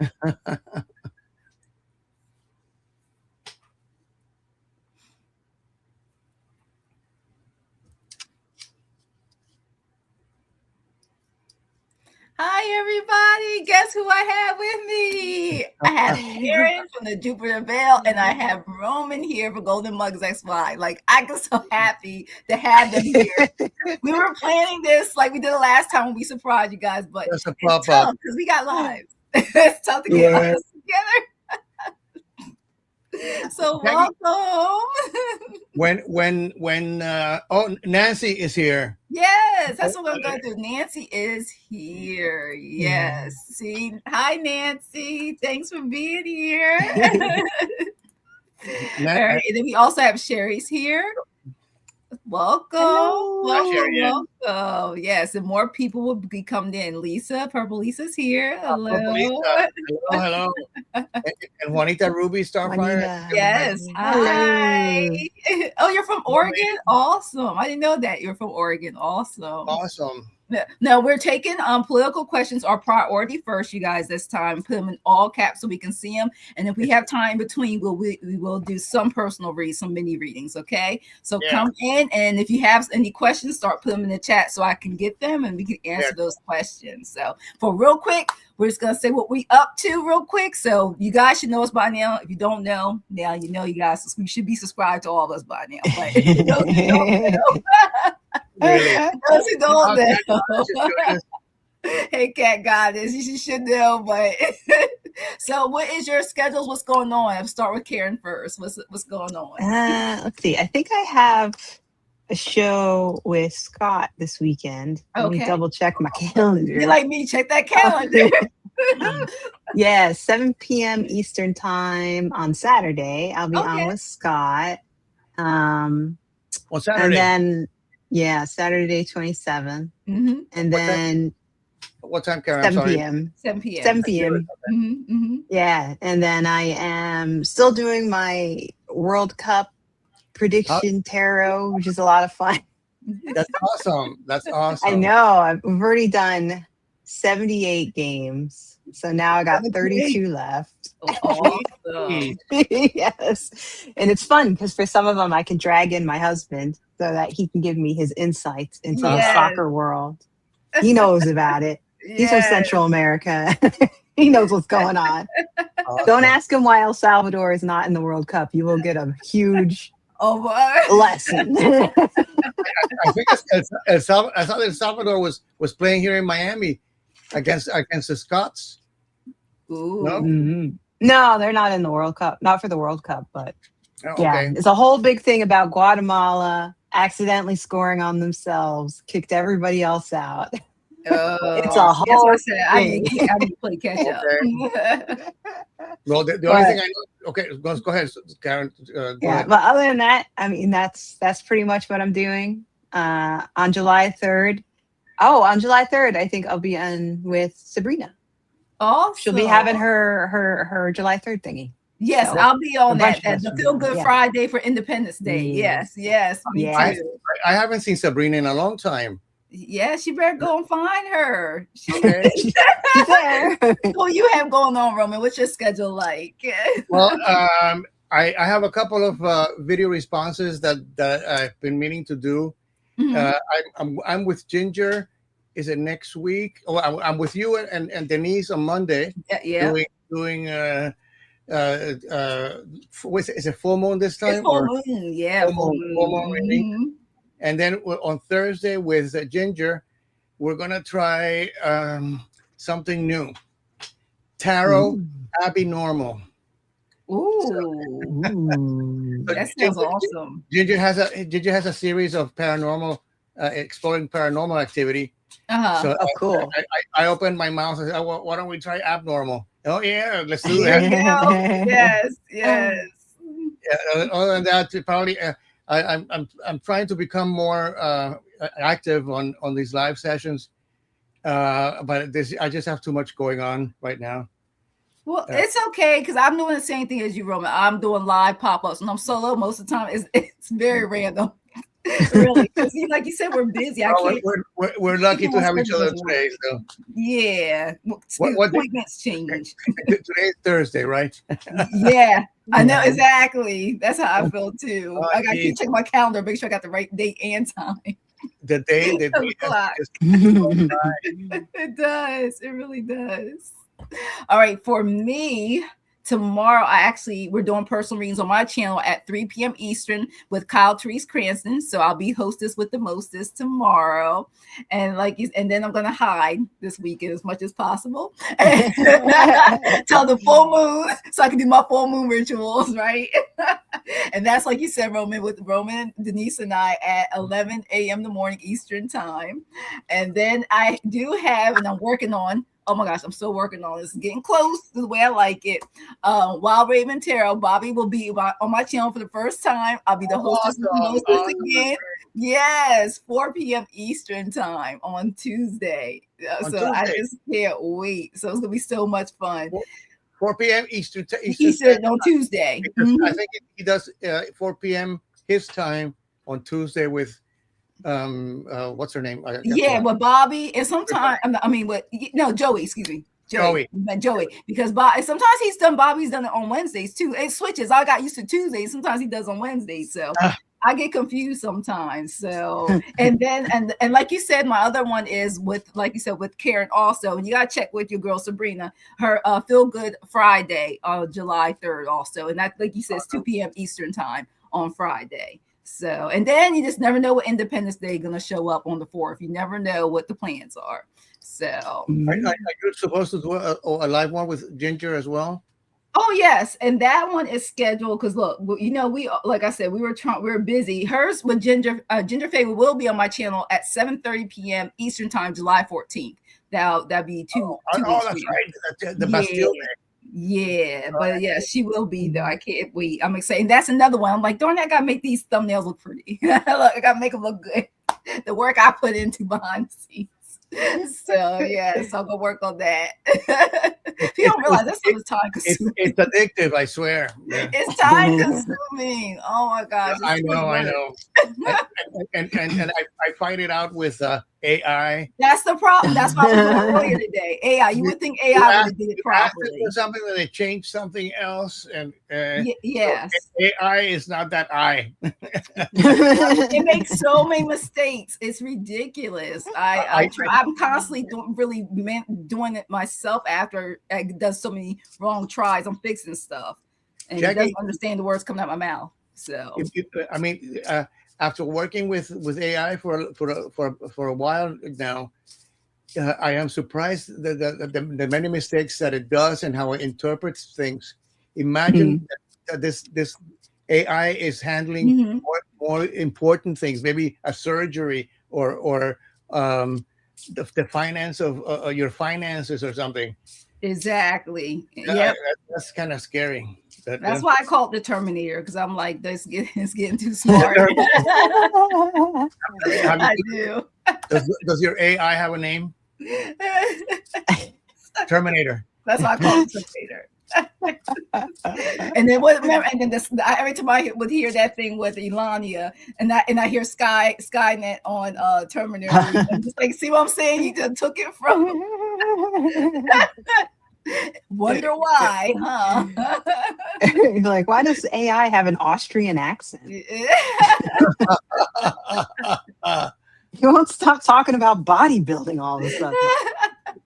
Hi, everybody. Guess who I have with me? I have Karen from the Juniper Bell, and I have Roman here for Goldmundxy XY. Like, I get so happy to have them here. We were planning this like we did the last time when we surprised you guys, but That's a it's pop-up. tough because we got lives. It's tough to get us together. So welcome. When Nancy is here. Yes, that's what we're going to do. Nancy is here. Yes. See, hi Nancy. Thanks for being here. All right, and then we also have Sherry's here. Welcome. Hello. Welcome. Yes, and more people will be coming in. Lisa, Purple Lisa's here. Hello. Hello. And Juanita Ruby Starfire. Yes. Hi. Oh, you're from Oregon? Awesome. I didn't know that you're from Oregon. Awesome. No, we're taking political questions our priority first, you guys, this time. Put them in all caps so we can see them. And if we have time between, we will do some personal reads, some mini readings, okay? So come in, and if you have any questions, start putting them in the chat so I can get them and we can answer those questions. So for real quick, we're just going to say what we up to real quick. So you guys should know us by now. If you don't know, now you know, you guys. We should be subscribed to all of us by now. But if you don't know. Those who don't know. Hey, Cat Goddess, you should know. But so, what is your schedules? What's going on? I'll start with Karen first. What's going on? Let's see. I think I have a show with Scott this weekend. Let me double check my calendar. You're like me. Check that calendar. Yeah, 7 p.m. Eastern time on Saturday. I'll be on with Scott. On Saturday. And then. Yeah, Saturday 27th. Mm-hmm. And then what time, Karen? 7 p.m. 7 p.m. 7 p.m. Mm-hmm. Yeah. And then I am still doing my World Cup prediction tarot, which is a lot of fun. That's awesome. I know. We've already done 78 games. So now I got 32 left. Awesome. Yes. And it's fun because for some of them, I can drag in my husband so that he can give me his insights into the soccer world. He knows about it. He's from Central America. He knows what's going on. Awesome. Don't ask him why El Salvador is not in the World Cup. You will get a huge lesson. I think El Salvador was playing here in Miami against the Scots. Ooh. No? Mm-hmm. No, they're not in the World Cup. Not for the World Cup, but yeah, it's a whole big thing about Guatemala accidentally scoring on themselves, kicked everybody else out. It's a whole thing. I need to play catch up. Well, the only thing I know. Okay, go ahead, Karen. Go ahead. But other than that, I mean, that's pretty much what I'm doing. On July 3rd. Oh, on July 3rd, I think I'll be on with Sabrina. Oh, she'll be having her July 3rd thingy. Yes, so, I'll be on that. The Feel Good Friday for Independence Day. Yes. Me too. I haven't seen Sabrina in a long time. Yeah, she better go and find her. She's there. What you have going on, Roman? What's your schedule like? Well, I have a couple of video responses that I've been meaning to do. Mm-hmm. I'm with Ginger. Is it next week? Oh, I'm with you and Denise on Monday. Yeah. Doing is it full moon this time? It's full moon. Yeah. Full moon reading. Mm-hmm. And then on Thursday with Ginger, we're gonna try something new. Tarot Abnormal. Ooh. That sounds awesome. Ginger has a series of paranormal, exploring paranormal activity. So cool. I opened my mouth and said, "Oh, why don't we try abnormal?" Oh yeah, let's do that. Yes. Yeah, other than that, probably I'm trying to become more active on these live sessions, but I just have too much going on right now. Well, it's okay because I'm doing the same thing as you, Roman. I'm doing live pop-ups and I'm solo most of the time. It's very random. Really, because like you said, we're busy. I can't. We're lucky to have each other today. So yeah, what appointments change. Today's Thursday, right? Yeah, I know exactly. That's how I feel too. I got to keep checking my calendar, make sure I got the right date and time. The day it does. It really does. All right, for me. Tomorrow, we're doing personal readings on my channel at 3 p.m. Eastern with Kyle Therese Cranston. So I'll be hostess with the mostest tomorrow. And and then I'm going to hide this weekend as much as possible till the full moon so I can do my full moon rituals, right? And that's like you said, Roman, with Roman, Denise, and I at 11 a.m. in the morning Eastern time. And then I do have, and I'm working on, oh my gosh, I'm still working on this. Getting close to the way I like it. Wild Raven Tarot, Bobby will be on my channel for the first time. I'll be the hostess again. Yes, 4 p.m. Eastern time on Tuesday. Tuesday. I just can't wait. So it's gonna be so much fun. 4 p.m. Eastern on Tuesday. I think he does 4 p.m. his time on Tuesday with what's her name? With Bobby, and sometimes Joey, excuse me. Joey, because sometimes Bobby's done it on Wednesdays too. It switches. I got used to Tuesdays. Sometimes he does on Wednesdays. So I get confused sometimes. So, and then, and like you said, my other one is with Karen also. And you got to check with your girl, Sabrina, her Feel Good Friday on July 3rd also. And that, like you said, it's 2 p.m. Eastern time on Friday. So, and then you just never know what Independence Day is going to show up on the 4th. You never know what the plans are. So, are you supposed to do a live one with Ginger as well? Oh yes, and that one is scheduled because look, we like I said, we were busy. Hers with Ginger Favor will be on my channel at 7:30 p.m. Eastern time, July 14th. That'll be two weeks. That's right. The Bastille Day. Yeah, but yeah, she will be there. I can't wait. I'm excited. And that's another one. I'm like, darn, I gotta make these thumbnails look pretty. Look, I gotta make them look good. The work I put into behind the scenes. So yeah, so I'm gonna work on that. You don't realize this is time consuming. It's addictive, I swear. Yeah. It's time consuming. Oh my gosh! I know. and I find it out with AI. That's the problem. That's why we're earlier today. AI. You would think AI would do it properly. Something that they changed something else, and yes, so AI is not that I. It makes so many mistakes. It's ridiculous. I'm constantly doing it myself after I does so many wrong tries. I'm fixing stuff, and Jackie, it doesn't understand the words coming out of my mouth. So after working with AI for a while now, I am surprised the many mistakes that it does and how it interprets things. Imagine that this AI is handling more important things, maybe a surgery or the finance of your finances or something. Exactly. Yeah, that's kind of scary. That's why I call it the Terminator, because I'm like, it's getting too smart. I do. Does your AI have a name? Terminator. That's why I call it Terminator. And then every time I would hear that thing with Elania, and I hear Skynet on Terminator, I'm just like, see what I'm saying? You just took it from. Wonder why, huh? Like, why does AI have an Austrian accent? You won't stop talking about bodybuilding all of a sudden.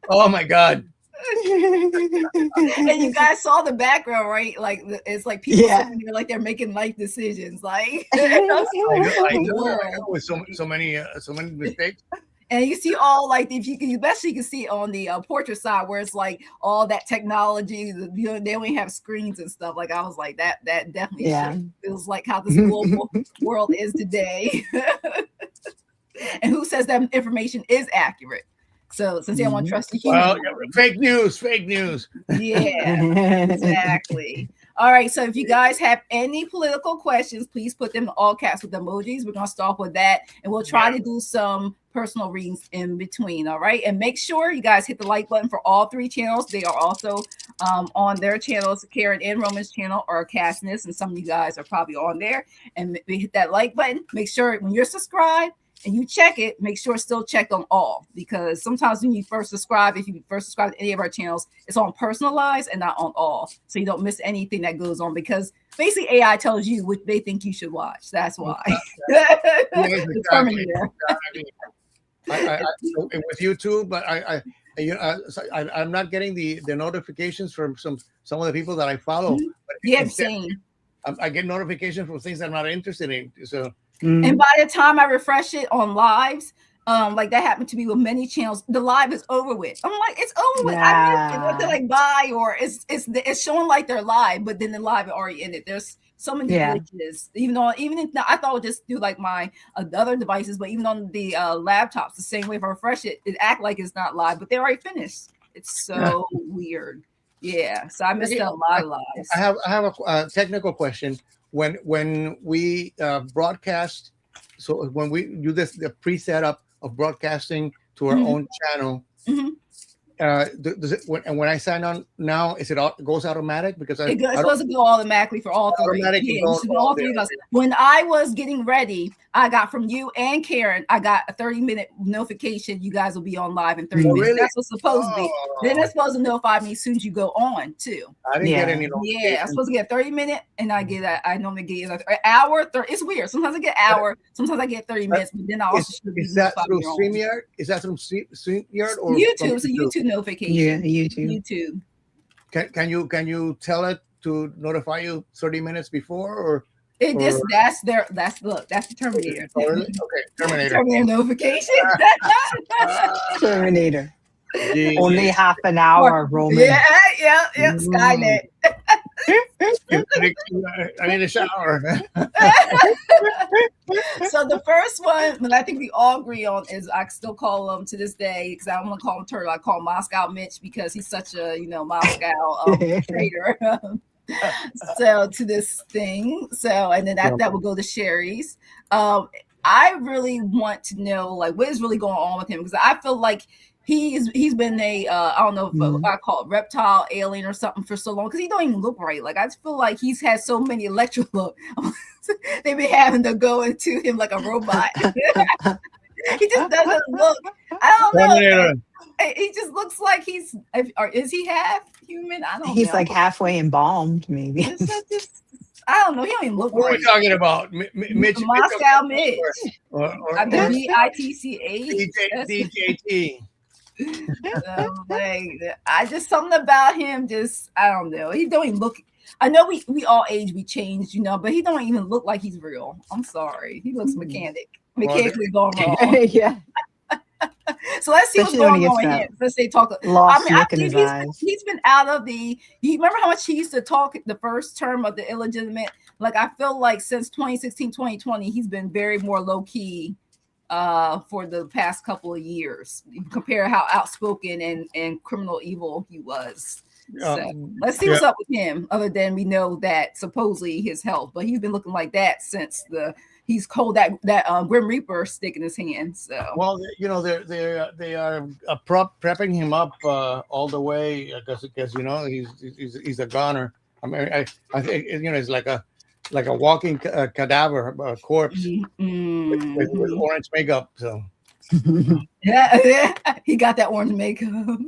Oh my God. And you guys saw the background, right? Like, it's like people sitting there like they're making life decisions. Like, I know, with so many mistakes. And you see all like, if you can, especially you can see on the portrait side where it's like all that technology. They only have screens and stuff. Like, I was like, that definitely feels like how this global world is today. And who says that information is accurate? So since they don't want to trust the human. Well, fake news. Yeah, exactly. All right. So if you guys have any political questions, please put them in all caps with emojis. We're going to start with that. And we'll try to do some personal readings in between. All right. And make sure you guys hit the like button for all 3 channels. They are also on their channels, Karen and Roman's channel, or Cassness. And some of you guys are probably on there. And hit that like button. Make sure when you're subscribed and you check it, make sure it's still checked on all, because sometimes when you first subscribe, if you first subscribe to any of our channels, it's on personalized and not on all. So you don't miss anything that goes on, because basically AI tells you what they think you should watch. That's why. With YouTube, but I'm not getting the notifications from some of the people that I follow. Yeah, same. I get notifications from things I'm not interested in. So. And by the time I refresh it on lives, like that happened to me with many channels, the live is over with. I'm like, it's over with. I don't know like buy, or it's showing like they're live, but then the live already ended. There's so many glitches. Even if I thought it would just do like my other devices, but even on the laptops, the same way. If I refresh it, it act like it's not live, but they already finished. It's so weird. Yeah, so I missed out a lot of lives. I have a technical question. When we broadcast, so when we do the pre-setup of broadcasting to our own channel, does it, when I sign on now, it goes automatic? Because it's supposed to go automatically for all 3. All 3 of us. When I was getting ready, I got from you and Karen, I got a 30-minute notification. You guys will be on live in 30 minutes. Really? That's what's supposed to be. Then it's supposed to notify me as soon as you go on too. I didn't get any notification. Yeah, I'm supposed to get a 30-minute, and I normally get an hour. It's weird. Sometimes I get an hour, sometimes I get 30 minutes, but then I also is that through StreamYard? Is that from StreamYard or YouTube? It's a YouTube notification. Yeah, YouTube. Can you tell it to notify you 30 minutes before, or? That's the Terminator. Oh, really? Okay, Terminator. Terminator notification. Terminator. Only half an hour, Roman. Yeah. Skynet. I need a shower. So the first one that I think we all agree on is, I still call him to this day, because I don't want to call him Turtle. I call him Moscow Mitch, because he's such a Moscow traitor. So to this thing. So, and then that will go to Sherry's. I really want to know like what is really going on with him, because I feel like he's been a I don't know if I call it reptile, alien, or something for so long, because he don't even look right. Like I just feel like he's had so many look. They've been having to go into him like a robot. He just doesn't look. I don't know. He just looks like he's. Or is he half human? I don't know. He's like halfway embalmed, maybe. I don't know. He don't even look What right. are we talking about? Mitch. Moscow Mitch. Or BITCH. DJT. I just, something about him, just, I don't know. He don't even look. I know we all age, we changed, but he don't even look like he's real. I'm sorry. He looks mechanically going wrong. Yeah. So let's see what's going on with him. Let's say talk. He's been out of the. You remember how much he used to talk the first term of the illegitimate? Like I feel like since 2016, 2020, he's been very more low key for the past couple of years. Compare how outspoken and criminal evil he was. So let's see what's up with him. Other than we know that supposedly his health, but he's been looking like that since he's cold that Grim Reaper stick in his hand. So well, they are prepping him up all the way because he's a goner. I mean, I think it's like a walking cadaver, a corpse with orange makeup. So yeah, he got that orange makeup.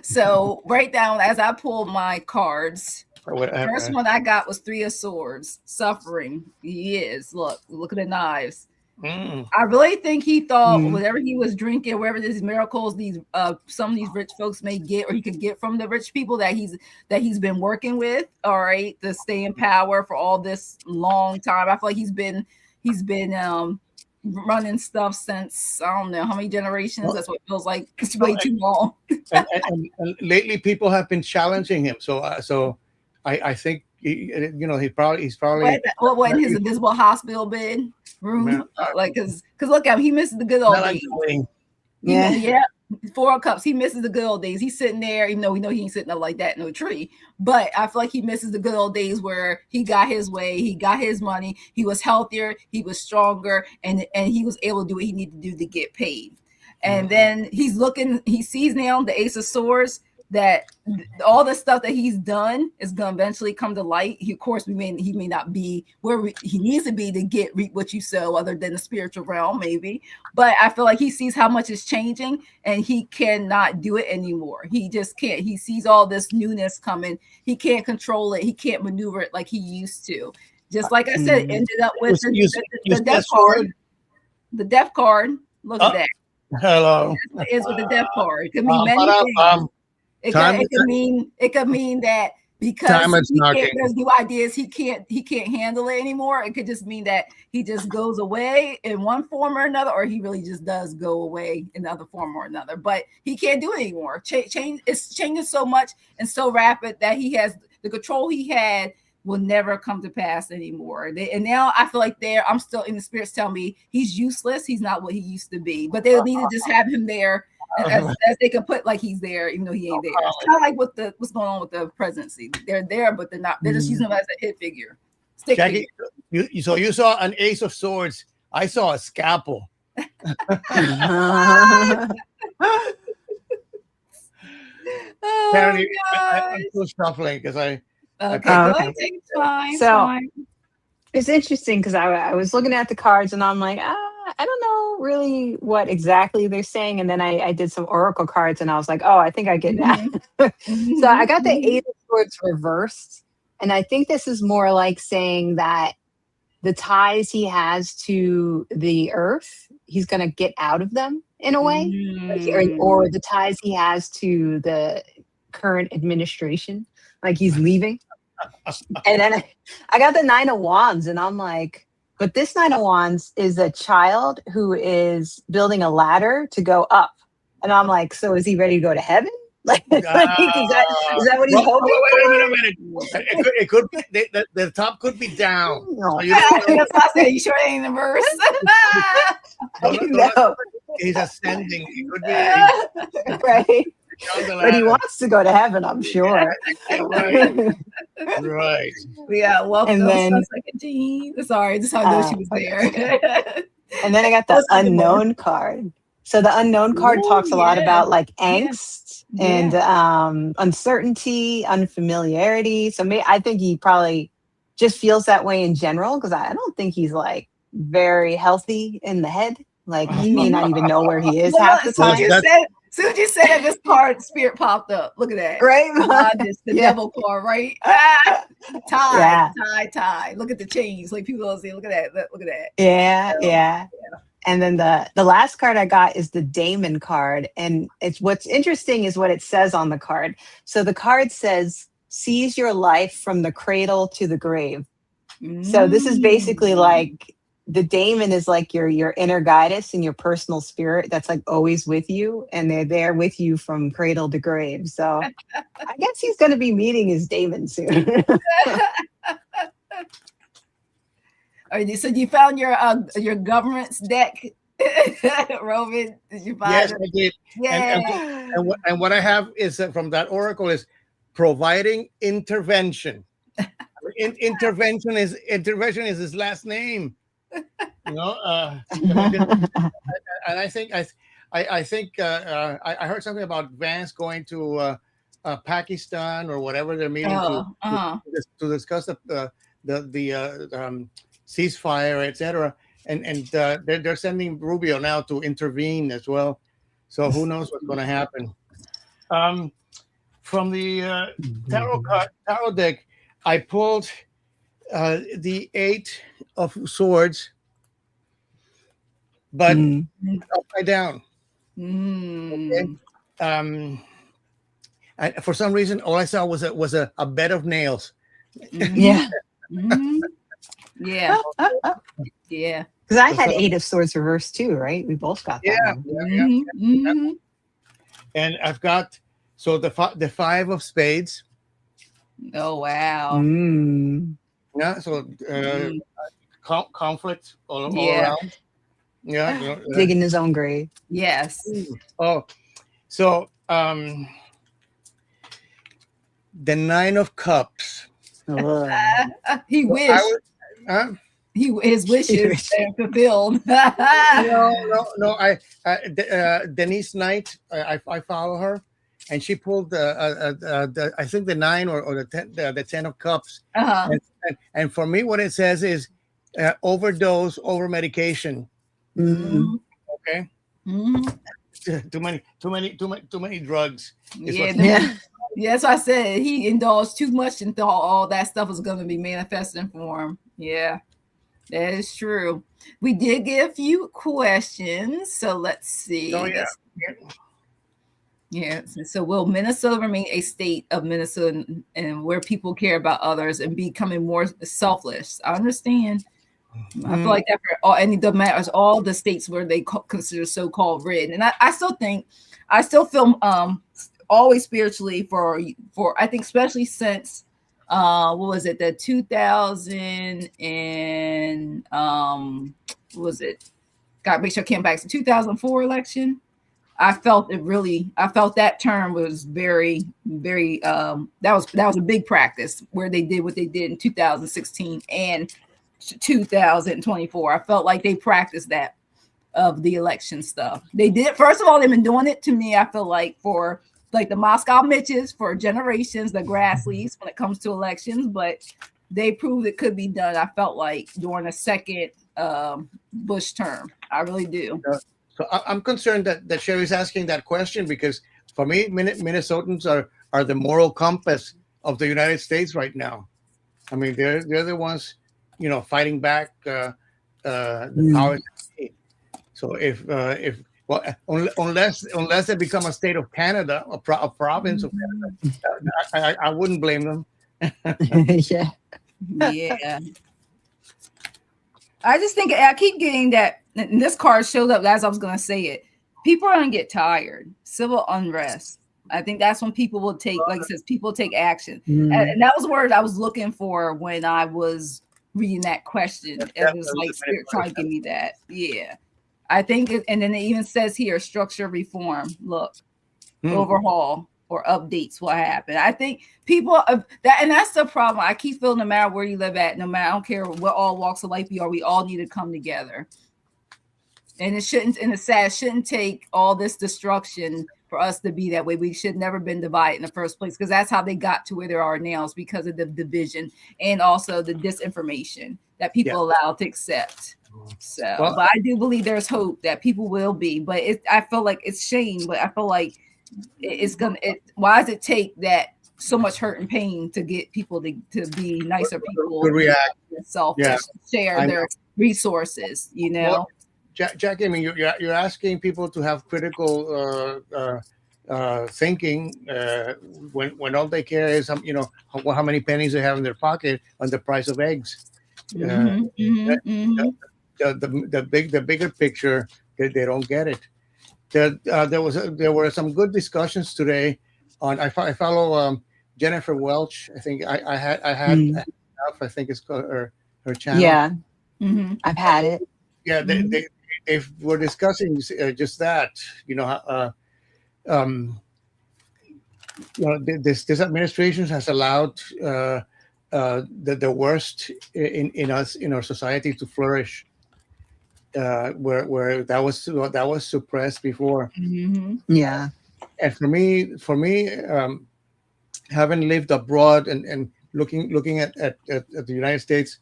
So right down as I pulled my cards. First one I got was 3 of Swords. Suffering. He is. Look at the knives. I really think he thought whatever he was drinking, wherever these miracles, these some of these rich folks may get, or he could get from the rich people that he's been working with. All right, to stay in power for all this long time. I feel like he's been running stuff since I don't know how many generations. That's what it feels like. It's way too long. and lately, people have been challenging him. So I think he's probably what in his invisible hospital bed room, like because look at him, he misses the good old days. Yeah. Four of Cups. He misses the good old days. He's sitting there, even though we know he ain't sitting up like that in no tree. But I feel like he misses the good old days where he got his way, he got his money, he was healthier, he was stronger, and he was able to do what he needed to do to get paid. And then he's looking, he sees now the Ace of Swords, that all the stuff that he's done is going to eventually come to light. He, of course, he may not be where he needs to be to reap what you sow, other than the spiritual realm, maybe. But I feel like he sees how much is changing, and he cannot do it anymore. He just can't. He sees all this newness coming. He can't control it. He can't maneuver it like he used to. Just like I said, it ended up with the death card. The death card. Look at that. Hello. It's with the death card. It could mean many things. It could mean that because there's new ideas, he can't handle it anymore. It could just mean that he just goes away in one form or another, or he really just does go away in another form or another. But he can't do it anymore. It's changing so much and so rapid that he has the control he had will never come to pass anymore. And now I feel like I'm still in the spirits telling me he's useless. He's not what he used to be. But they need to just have him there. As they can put like he's there, even though he ain't there. It's kind of like what's going on with the presidency. They're there, but they're not. They're just using him as a hit figure. Jackie, you saw an Ace of Swords. I saw a scalpel. Apparently, I'm still shuffling because I. Okay. It's fine. So it's interesting because I was looking at the cards and I'm like, I don't know really what exactly they're saying. And then I did some oracle cards and I was like, oh, I think I get that. So I got the Eight of Swords reversed. And I think this is more like saying that the ties he has to the earth, he's going to get out of them in a way, or the ties he has to the current administration, like he's leaving. And then I got the Nine of Wands and I'm like, but this Nine of Wands is a child who is building a ladder to go up. And I'm like, so is he ready to go to heaven? Like, is that what he's hoping? Wait a minute. It could be, the top could be down. No. So you sure it ain't the verse? No. He's ascending. He could be. Right. But he wants to go to heaven, I'm sure. Right. Yeah, welcome. And then, sorry, just how I know she was there. And then I got the unknown card. So the unknown card talks a lot about like angst and uncertainty, unfamiliarity. So I think he probably just feels that way in general, because I don't think he's like very healthy in the head. Like he may not even know where he is half the time. Soon as you said that, this card spirit popped up. Look at that. Right? The devil card, right? Tie. Look at the chains. Like people don't say, look at that. Look at that. Yeah. And then the last card I got is the Daemon card. And it's what's interesting is what it says on the card. So the card says, seize your life from the cradle to the grave. So this is basically like the daemon is like your inner goddess and your personal spirit that's like always with you, and they're there with you from cradle to grave. So I guess he's going to be meeting his daemon soon. So you found your government's deck, Roman? Did you find Yes, it? I did. Yeah. And what I have is from that oracle is providing intervention. Intervention is his last name. You know, and I think I heard something about Vance going to Pakistan or whatever they're meeting to discuss the ceasefire, etc. And they're sending Rubio now to intervene as well. So who knows what's going to happen? From the tarot deck, I pulled the Eight of Swords, but upside down. Okay. For some reason, all I saw was a bed of nails. Yeah. Yeah. Yeah. Because I had Eight of Swords reversed too, right? We both got that. Yeah. And I've got the Five of Spades. Oh wow. Yeah. So conflict all around. Yeah. Digging his own grave. Yes. Oh, So the Nine of Cups. He wished. His wishes are fulfilled. No. Denise Knight. I follow her, and she pulled I think the 9 or the 10 of Cups. And for me, what it says is overdose, over medication. Mm-hmm. Okay. Mm-hmm. Too many drugs. Yes, I said he indulged too much and thought all that stuff was going to be manifesting for him. Yeah, that is true. We did get a few questions, so let's see. Oh yeah. Yeah. So will Minnesota remain a state of Minnesota and where people care about others and becoming more selfless? I understand. I feel like that for all the states where they consider so-called red, and I still feel always spiritually for I think especially since what was it, the 2000 and what was it? Gotta make sure I came back to 2004 election. I felt that term was very, very that was a big practice where they did what they did in 2016 and 2024. I felt like they practiced that of the election stuff. They did. First of all, they've been doing it to me. I feel like for like the Moscow Mitches for generations, the Grassleys when it comes to elections, but they proved it could be done. I felt like during the second Bush term. I really do. So I'm concerned that Sherry's asking that question because for me, Minnesotans are the moral compass of the United States right now. I mean, they're the ones, fighting back the powers. So unless they become a state of Canada, a province of Canada, I wouldn't blame them. Yeah. I just think I keep getting that. And this card showed up as I was going to say it. People are going to get tired. Civil unrest. I think that's when people will take, like it says, people take action. And that was the word I was looking for when I was reading that question. It was like Spirit trying to give me that. Yeah. I think, and then it even says here, structure reform. Look, overhaul or updates will happen. I think people and that's the problem. I keep feeling no matter where you live at, no matter, I don't care what all walks of life you are, we all need to come together. And it shouldn't take all this destruction for us to be that way. We should never been divided in the first place because that's how they got to where they are now is because of the division and also the disinformation that people allow to accept. So, but I do believe there's hope that people will be, but I feel like it's shame, but I feel like why does it take that so much hurt and pain to get people to be nicer people, to react, selfish, share their resources, Well, Jackie, I mean, you're asking people to have critical thinking when all they care is how many pennies they have in their pocket on the price of eggs. The bigger picture, they don't get it. There were some good discussions today on. I follow Jennifer Welch. I think I had. I think it's called her channel. Yeah, I've had it. Yeah, they were discussing just that. This administration has allowed the worst in our society to flourish. Where that was suppressed before. Yeah. And for me, having lived abroad and looking at the United States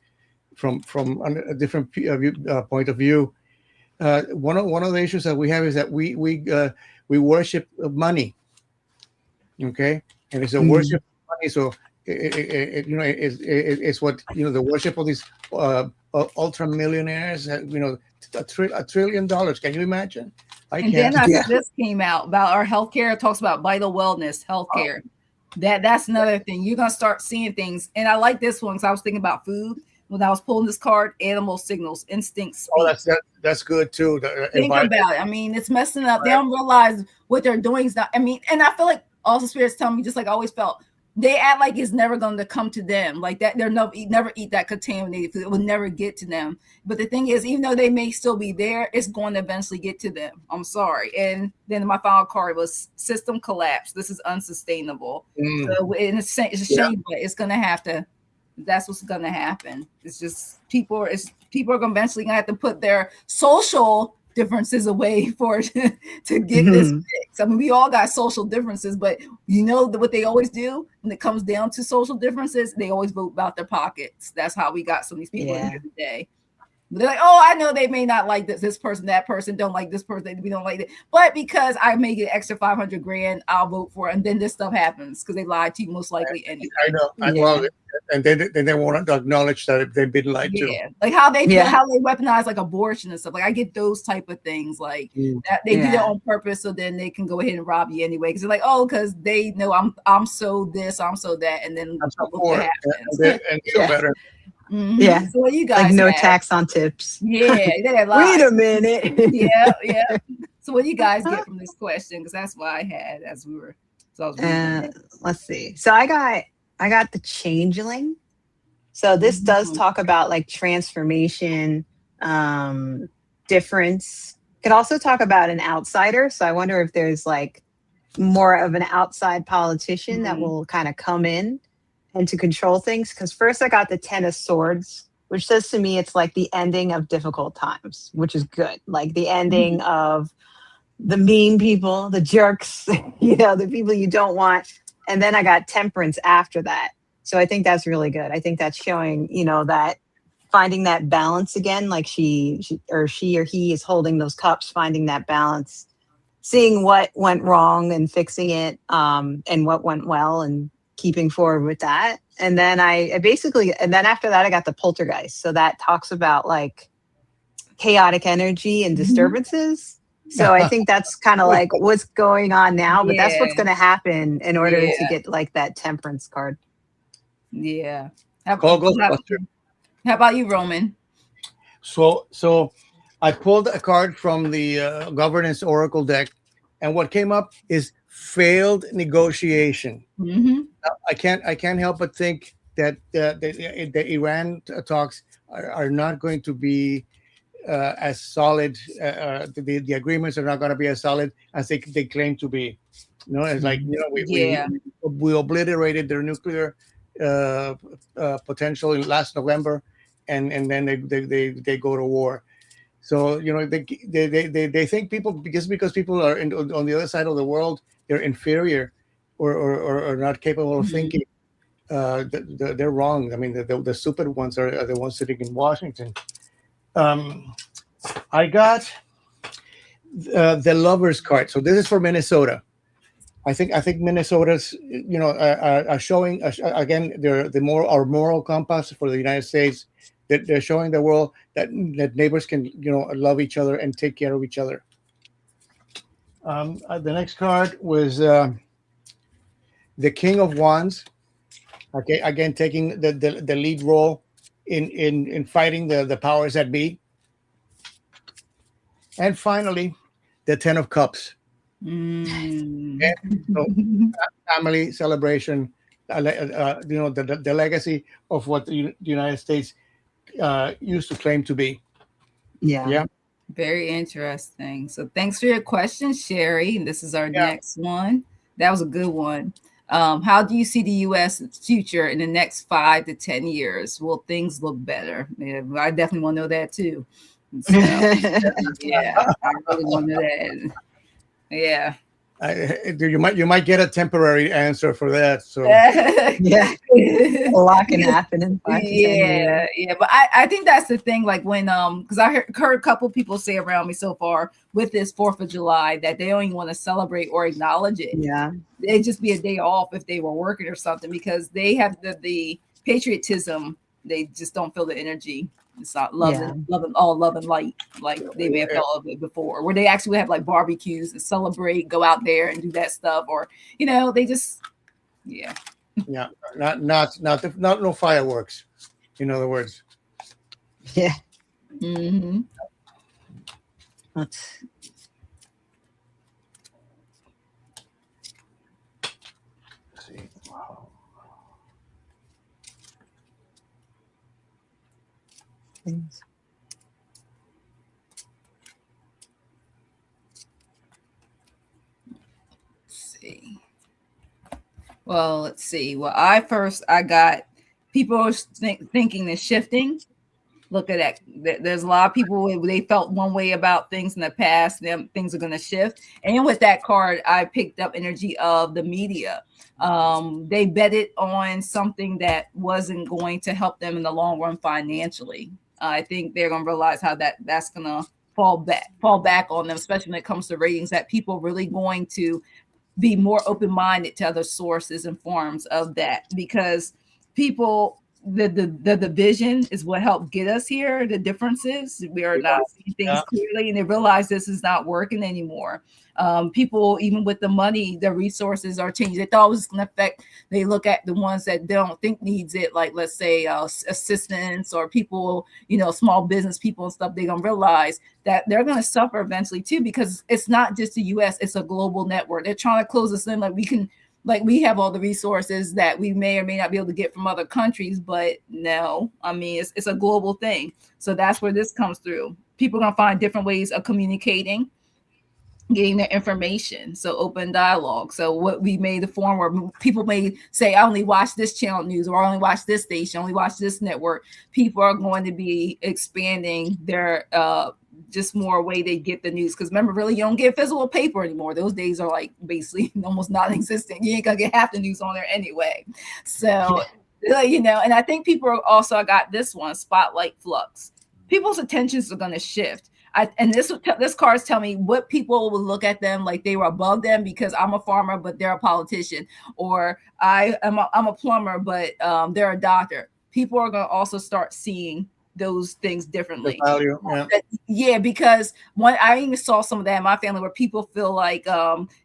from a different point of view, one of the issues that we have is that we worship money. Okay, and it's a worship of money. So it's what the worship of these ultra millionaires. $1 trillion. Can you imagine? Then after this came out about our healthcare, it talks about vital wellness, healthcare. That's another thing. You're gonna start seeing things, and I like this one because I was thinking about food when I was pulling this card. Animal signals, instincts. That's good too. Think about it. I mean, it's messing up. Right. They don't realize what they're doing is not. I mean, and I feel like also spirits tell me, just like I always felt, they act like it's never going to come to them, like that. They're never eat that contaminated food. It will never get to them. But the thing is, even though they may still be there, it's going to eventually get to them. I'm sorry. And then my final card was system collapse. This is unsustainable. So it's a shame, but it's going to have to. That's what's going to happen. It's just people are eventually going to have to put their social differences away for to get this fixed. I mean, we all got social differences, but you know what they always do when it comes down to social differences? They always vote about their pockets. That's how we got some of these people in here today. They're like, oh, I know they may not like this person, that person don't like this person, we don't like it. But because I may get extra $500,000, I'll vote for it. And then this stuff happens because they lied to you most likely anyway. I know. Well, and then they won't acknowledge that they've been lied to. Like how they weaponize like abortion and stuff. Like I get those type of things like that they do that on purpose, so then they can go ahead and rob you anyway. Because they're like, oh, because they know I'm so this, I'm so that, and then what happens. And feel better. Yeah. So what you guys like no tax on tips. Yeah. Wait a minute. yeah. So what do you guys get from this question? Because that's what I had as we were. So I was let's see. So I got the changeling. So this does talk about like transformation, difference. Could also talk about an outsider. So I wonder if there's like more of an outside politician that will kind of come in and to control things. Because first I got the 10 of Swords, which says to me it's like the ending of difficult times, which is good. Like the ending of the mean people, the jerks, the people you don't want. And then I got Temperance after that. So I think that's really good. I think that's showing, that finding that balance again, like she or he is holding those cups, finding that balance, seeing what went wrong and fixing it, and what went well and keeping forward with that. And then and then after that, I got the Poltergeist. So that talks about like chaotic energy and disturbances. So I think that's kind of like what's going on now, but that's what's going to happen in order to get like that Temperance card. Yeah. How about you, Roman? So I pulled a card from the Governance Oracle deck, and what came up is failed negotiation. I can't help but think that the Iran talks are not going to be as solid. The agreements are not going to be as solid as they claim to be. It's like we obliterated their nuclear potential in last November, and then they go to war. So they think people because people are on the other side of the world, they're inferior or not capable of thinking. They're wrong. I mean, the stupid ones are the ones sitting in Washington. I got the Lovers card. So this is for Minnesota. I think Minnesota's are showing again our moral compass for the United States. That they're showing the world that neighbors can love each other and take care of each other. The next card was the King of Wands. Okay, again taking the lead role in fighting the powers that be. And finally, the 10 of Cups. So, family celebration, the legacy of what the United States used to claim to be. Yeah. Very interesting. So thanks for your question, Sherry. This is our next one. That was a good one. How do you see the U.S. future in the next 5 to 10 years? Will things look better? Yeah, I definitely want to know that too. So, I really want to know that. Yeah. You might get a temporary answer for that. So a lot can happen in 5 to 10 years. But I think that's the thing. Like when because I heard a couple people say around me so far with this 4th of July that they don't even want to celebrate or acknowledge it. Yeah, it'd just be a day off if they were working or something because they have the patriotism. They just don't feel the energy. It's not love and light like they may have felt of it before, where they actually have like barbecues and celebrate, go out there and do that stuff, or they just not no fireworks. In other words, Let's see. Wow. Let's see. Well, let's see. Well, I got people thinking the shifting. Look at that. There's a lot of people, they felt one way about things in the past, and things are going to shift. And with that card, I picked up energy of the media. They betted on something that wasn't going to help them in the long run financially. I think they're going to realize how that's going to fall back on them, especially when it comes to ratings, that people are really going to be more open-minded to other sources and forms of that, because people, the division is what helped get us here. The differences, we are not seeing things clearly, and they realize this is not working anymore. People, even with the money, the resources are changing. They thought it was going to affect. They look at the ones that they don't think needs it, like let's say assistants or people, small business people and stuff. They're going to realize that they're going to suffer eventually too, because it's not just the U.S., it's a global network. They're trying to close us in, we have all the resources that we may or may not be able to get from other countries, but no, I mean, it's a global thing. So that's where this comes through. People are going to find different ways of communicating, getting their information. So open dialogue. So what we made the form where people may say, I only watch this channel news, or I only watch this station, only watch this network. People are going to be expanding their just more way they get the news. Because remember, really, you don't get physical paper anymore. Those days are like basically almost non-existent. You ain't gonna get half the news on there anyway. So and I think people are also, I got this one, spotlight flux. People's attentions are going to shift. And this cards tell me what people will look at them like they were above them, because I'm a farmer, but they're a politician, or I'm a plumber, but they're a doctor. People are going to also start seeing those things differently. Value, because I even saw some of that in my family, where people feel like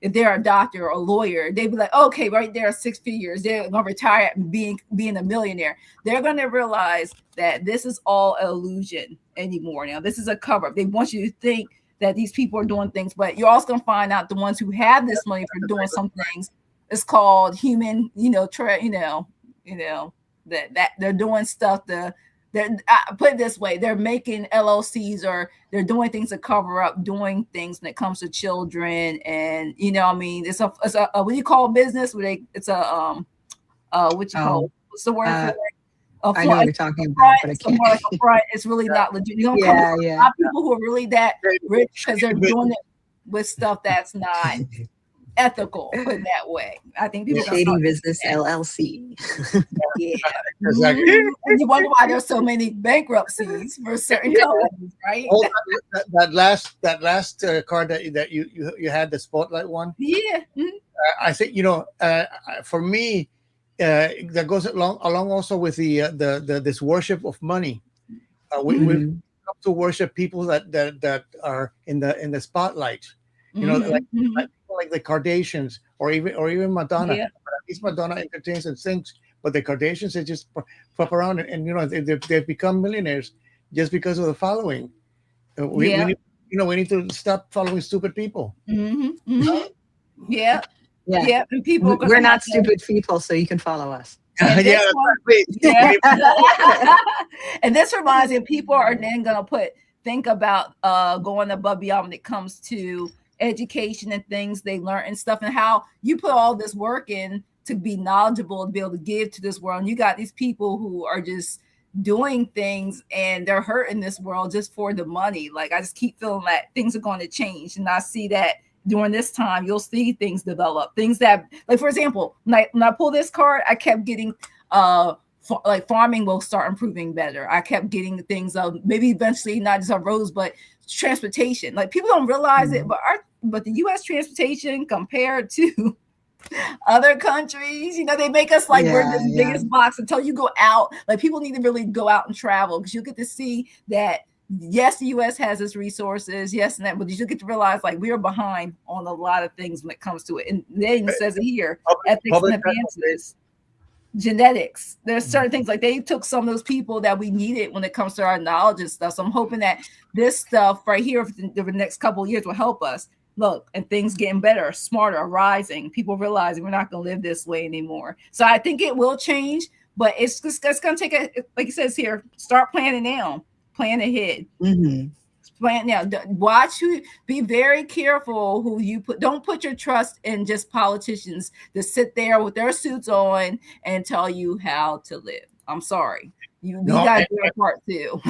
if they're a doctor or a lawyer, they'd be like, okay, right there, 6 figures, they're gonna retire being a millionaire. They're gonna realize that this is all an illusion anymore. Now this is a cover up. They want you to think that these people are doing things, but you're also gonna find out the ones who have this money for doing some things, it's called human, that they're doing stuff put it this way, they're making LLCs, or they're doing things to cover up doing things when it comes to children. And it's a what do you call business where it's a what you call, what's the word for it? I know what you're talking about, but I can't. Like a front. It's really not legit. You don't come a lot of people who are really that rich because they're doing it with stuff that's not ethical, put it that way. I think people Shady Business LLC. Yeah. Exactly. And you wonder why there's so many bankruptcies for certain companies, right? Oh, that last card that you had, the spotlight one. Yeah. Mm-hmm. I think for me, that goes along also with the this worship of money. We come to worship people that are in the spotlight. Like the Kardashians, or even Madonna. Yeah. At least Madonna entertains and sings, but the Kardashians, they just flop around, and they've become millionaires just because of the following. We need to stop following stupid people. Mm-hmm. Mm-hmm. Yeah. And people, we're not stupid people, so you can follow us. And and this reminds me, people are then gonna think about going above beyond when it comes to education and things they learn and stuff, and how you put all this work in to be knowledgeable, to be able to give to this world. And you got these people who are just doing things and they're hurting this world just for the money. Like, I just keep feeling that things are going to change, and I see that during this time you'll see things develop, things that, like, for example, when I pull this card, I kept getting like farming will start improving better. I kept getting things of maybe eventually not just on roads, but transportation. Like, people don't realize it, but the U.S. transportation compared to other countries, they make us like we're the biggest box until you go out. Like, people need to really go out and travel, because you get to see that yes, the U.S. has its resources, yes, and that, but you get to realize like we are behind on a lot of things when it comes to it. And then it says it here, ethics and advances. Genetics. There's certain things, like they took some of those people that we needed when it comes to our knowledge and stuff. So I'm hoping that this stuff right here for the next couple of years will help us look, and things getting better, smarter, rising, people realizing we're not going to live this way anymore. So I think it will change, but it's going to take like it says here, start planning now. Plan ahead. Mm-hmm. Plan now. Watch who. Be very careful who you put. Don't put your trust in just politicians that sit there with their suits on and tell you how to live. I'm sorry. You got your part too.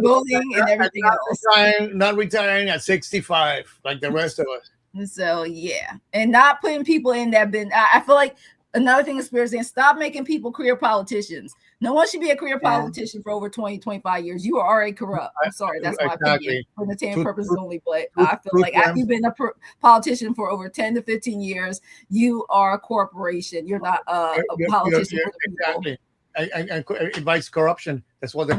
Bullying and everything else. Not retiring at 65 like the rest of us. So yeah, and not putting people in that bin. I feel like another thing is saying stop making people career politicians. No one should be a career politician for over 20, 25 years. You are already corrupt. I'm sorry, that's my opinion for entertainment purposes only. But I feel like after you've been a politician for over 10 to 15 years, you are a corporation. You're not a politician. Exactly. I invites corruption. That's what. I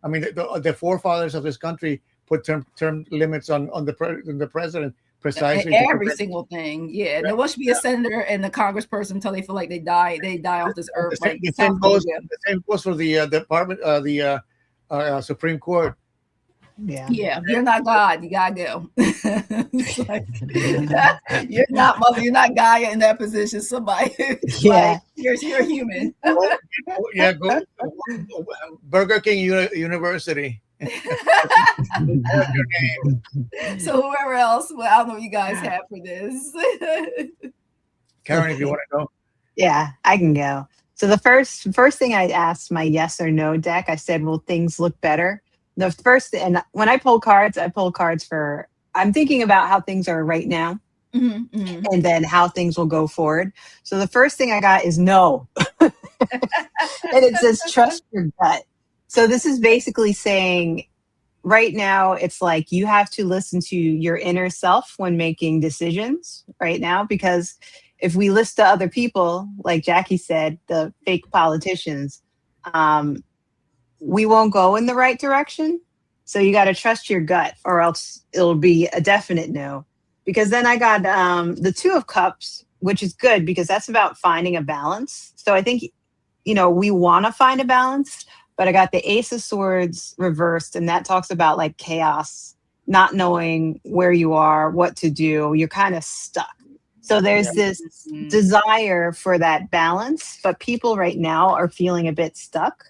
mean, the forefathers of this country put term limits on the president. Precisely every single thing. Yeah, there won't be a senator and a congressperson until they feel like they die off this earth. The same goes for the department, the Supreme Court. Yeah, you're not God. You gotta go. Like, you're not Gaia in that position. Somebody, like, you're human. Go Burger King University. So whoever else, I don't know what you guys have for this. Karen, if you want to go. Yeah, I can go. So the first thing I asked my yes or no deck, I said, will things look better? The first, and when I pull cards for, I'm thinking about how things are right now, and then how things will go forward. So the first thing I got is no. And it says, trust your gut. So this is basically saying right now, it's like you have to listen to your inner self when making decisions right now, because if we listen to other people, like Jackie said, the fake politicians, we won't go in the right direction. So you got to trust your gut, or else it'll be a definite no. Because then I got the Two of Cups, which is good because that's about finding a balance. So I think, we want to find a balance, but I got the Ace of Swords reversed, and that talks about like chaos, not knowing where you are, what to do. You're kind of stuck. So there's this desire for that balance, but people right now are feeling a bit stuck.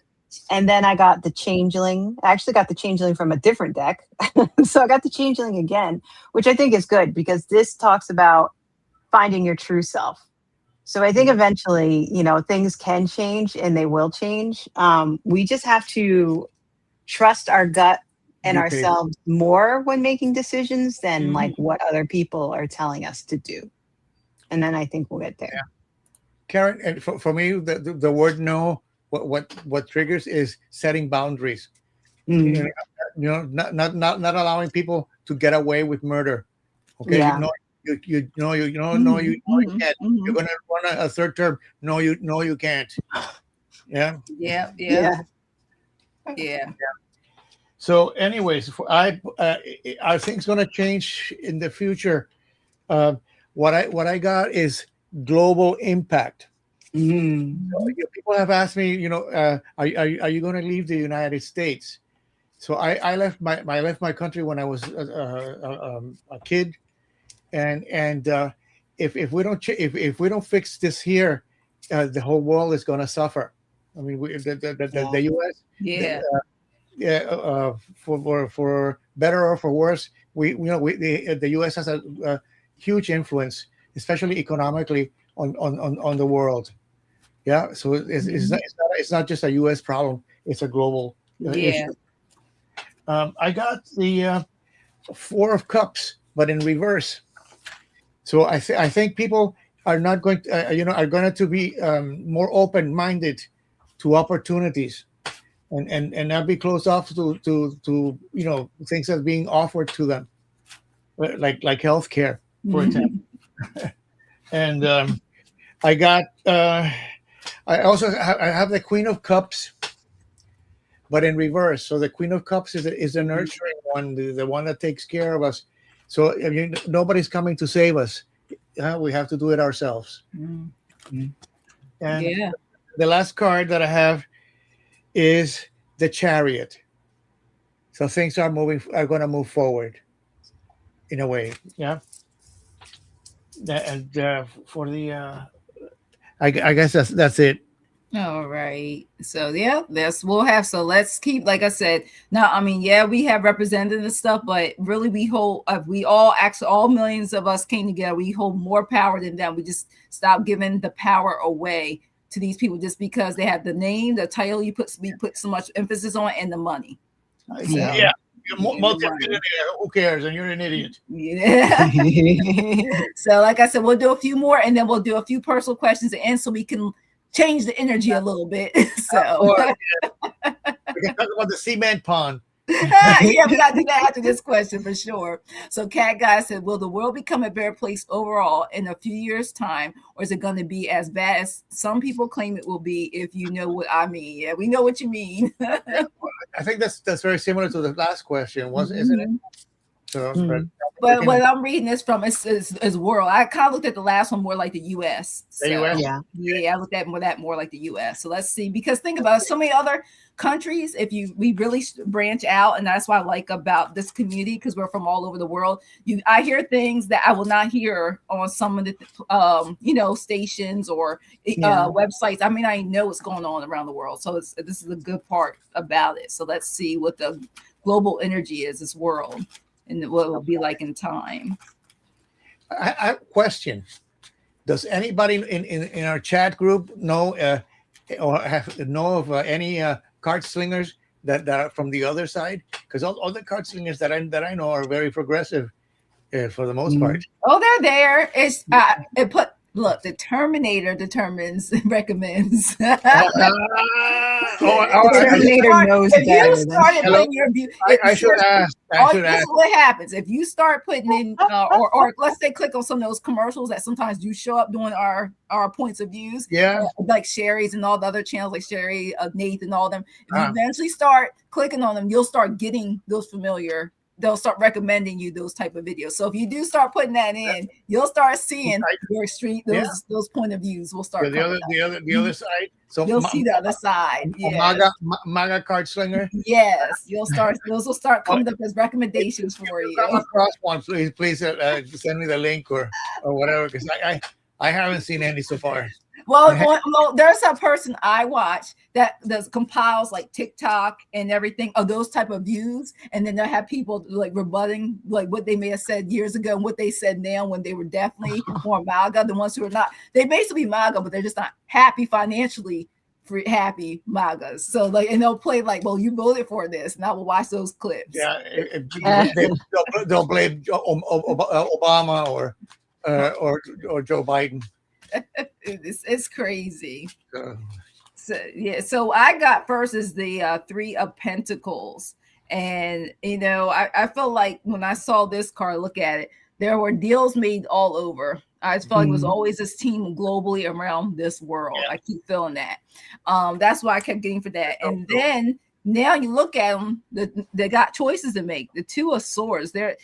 And then I got the Changeling. I actually got the Changeling from a different deck. So I got the Changeling again, which I think is good because this talks about finding your true self. So I think eventually, things can change and they will change. We just have to trust our gut and ourselves more when making decisions than like what other people are telling us to do. And then I think we'll get there. Yeah. Karen, and for me, the word no, what triggers is setting boundaries. Not allowing people to get away with murder. Okay, you can't. You're gonna run a third term. No, you can't. Yeah. So, anyways, are things gonna change in the future? What I got is global impact. So, people have asked me, are you going to leave the United States? So I left my country when I was a kid, and if we don't fix this here, the whole world is going to suffer. I mean, the U.S. For better or for worse, the U.S. has a huge influence, especially economically, on the world. Yeah, so it's not just a U.S. problem; it's a global issue. I got the Four of Cups, but in reverse. So I think people are not going to, are going to be more open-minded to opportunities, and not be closed off to things that are being offered to them, like healthcare, for example. And I got. I also have the Queen of Cups, but in reverse. So the Queen of Cups is the nurturing one, the one that takes care of us. So nobody's coming to save us. We have to do it ourselves. And the last card that I have is the Chariot. So things are going to move forward in a way. Yeah. And for the, I guess that's it. All right. So yeah, we'll have. So let's keep, like I said. Now, I mean, yeah, we have representatives and stuff, but really, we hold. We all actually, all millions of us came together. We hold more power than them. We just stop giving the power away to these people just because they have the name, the title. We put so much emphasis on, and the money. So, yeah. You're multi-millionaire. Who cares? And you're an idiot. Yeah. So, like I said, we'll do a few more, and then we'll do a few personal questions at the end, so we can change the energy a little bit. So we can talk about the cement pond. Yeah, we got to do that after this question for sure. So Cat Guy said, will the world become a better place overall in a few years' time, or is it going to be as bad as some people claim it will be? If you know what I mean. Yeah, we know what you mean. I think that's very similar to the last question, isn't it? So, but what I'm reading this from is world. I kind of looked at the last one more like the U.S. So, the US? Yeah, I looked at that more like the U.S. So let's see, because think about it, so many other countries. We really branch out, and that's what I like about this community, because we're from all over the world. I hear things that I will not hear on some of the stations or websites. I mean, I know what's going on around the world. So this is a good part about it. So let's see what the global energy is, this world, and what it will be like in time. I question: does anybody in our chat group know or know of any card slingers that are from the other side? Because all the card slingers that I know are very progressive for the most part. Oh, they're there. It's look, the Terminator recommends. The Terminator knows better. I should ask. This is what happens if you start putting in, or let's say click on some of those commercials that sometimes do show up during our points of views. Yeah, like Sherry's and all the other channels, like Sherry, Nathan, all them. If you eventually start clicking on them, you'll start getting those familiar. They'll start recommending you those type of videos. So if you do start putting that in, you'll start seeing your street, those point of views will start. The other side. So you'll see the other side. MAGA card slinger. Yes, those will start coming up as recommendations for you. Come across one, please send me the link or whatever, because I haven't seen any so far. Well, there's a person I watch that compiles like TikTok and everything of those type of views, and then they'll have people like rebutting like what they may have said years ago and what they said now when they were definitely more MAGA. The ones who are not, they basically MAGA, but they're just not happy financially. Happy MAGAs. So like, and they'll play like, well, you voted for this, and I will watch those clips. Yeah, they'll blame Obama or Joe Biden. It's crazy. So I got first is the Three of Pentacles, and I felt like when I saw this card, look at it, there were deals made all over. I just felt like it was always this team globally around this world. I keep feeling that. That's why I kept getting for that. And then now you look at them, they got choices to make. The Two of Swords, they're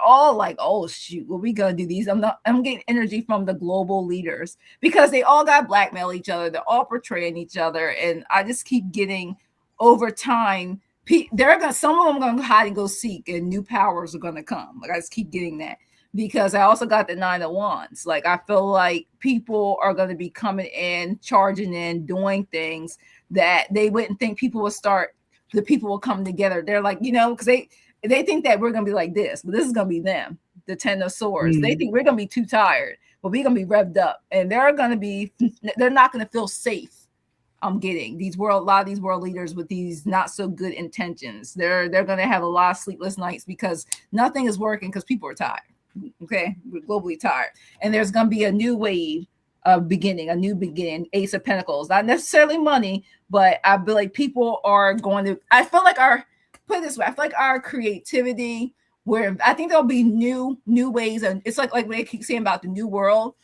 all like, oh shoot, what we gonna do these? I'm getting energy from the global leaders because they all got blackmail each other. They're all portraying each other, and I just keep getting over time. Some of them gonna hide and go seek, and new powers are gonna come. Like I just keep getting that. Because I also got the Nine of Wands. Like I feel like people are going to be coming in, charging in, doing things that they wouldn't think people will start. The people will come together. They're like, because they think that we're going to be like this, but this is going to be them. The Ten of Swords. They think we're going to be too tired, but we're going to be revved up, and they're not going to feel safe. I'm getting a lot of these world leaders with these not so good intentions. They're going to have a lot of sleepless nights because nothing is working because people are tired. Okay, we're globally tired, and there's going to be a new wave of beginning, a new beginning. Ace of Pentacles, not necessarily money, but I feel like people are going to. I feel like I feel like our creativity, where I think there'll be new ways, and it's like when they keep saying about the new world.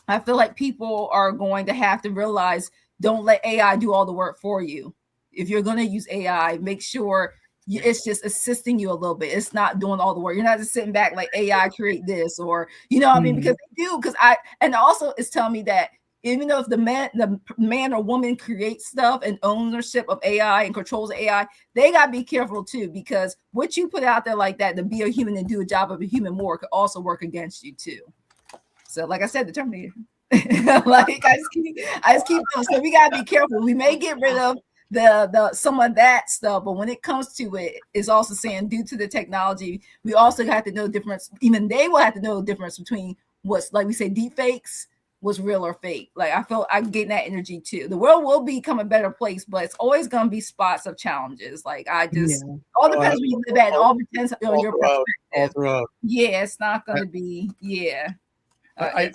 I feel like people are going to have to realize, don't let AI do all the work for you. If you're going to use AI, make sure it's just assisting you a little bit. It's not doing all the work. You're not just sitting back like AI create this, or what I mean, because they do. And also it's telling me that even though if the man or woman creates stuff and ownership of AI and controls AI, they gotta be careful too, because what you put out there like that to be a human and do a job of a human more could also work against you too. So like I said, the Terminator. Like I just keep doing. So we gotta be careful. We may get rid of the some of that stuff, but when it comes to it, it's also saying due to the technology, we also have to know the difference. Even they will have to know the difference between what's, like we say, deep fakes, what's real or fake. Like I feel I'm getting that energy too. The world will become a better place, but it's always gonna be spots of challenges. Like I just all depends where you live at, and all depends on your perspective. Yeah, it's not gonna be I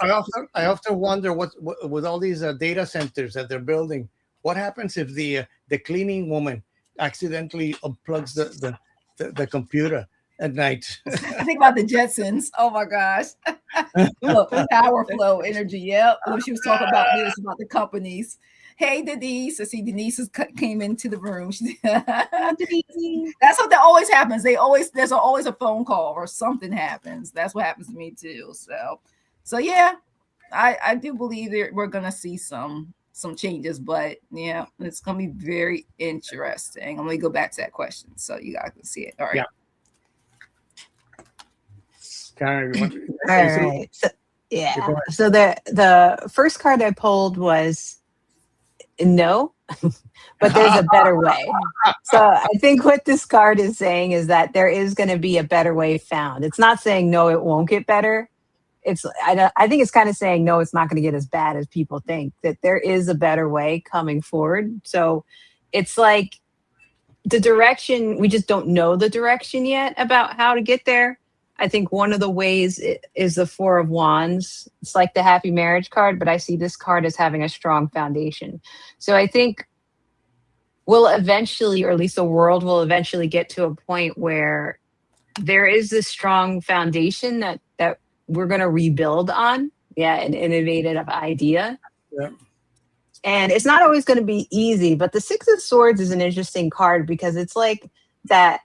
often wonder what with all these data centers that they're building, what happens if the cleaning woman accidentally unplugs the computer at night? I think about the Jetsons. Oh my gosh. Power flow energy. Yep. When she was talking about this, about the companies. Hey, Denise. I see Denise came into the room. That's what that always happens. There's always a phone call or something happens. That's what happens to me too. So yeah, I do believe that we're gonna see some changes, but yeah, it's gonna be very interesting. I'm gonna go back to that question so you guys can see it. All right. Yeah. All right. So, yeah. So the first card I pulled was no, but there's a better way. So I think what this card is saying is that there is going to be a better way found. It's not saying no, it won't get better. I think it's kind of saying no, it's not going to get as bad as people think, that there is a better way coming forward. So it's like the direction, we just don't know the direction yet about how to get there. I think one of the ways is the Four of Wands. It's like the happy marriage card, but I see this card as having a strong foundation. So I think we'll eventually, or at least the world will eventually get to a point where there is this strong foundation that we're going to rebuild on. Yeah, an innovative idea. Yeah. And it's not always going to be easy, but the Six of Swords is an interesting card because it's like that,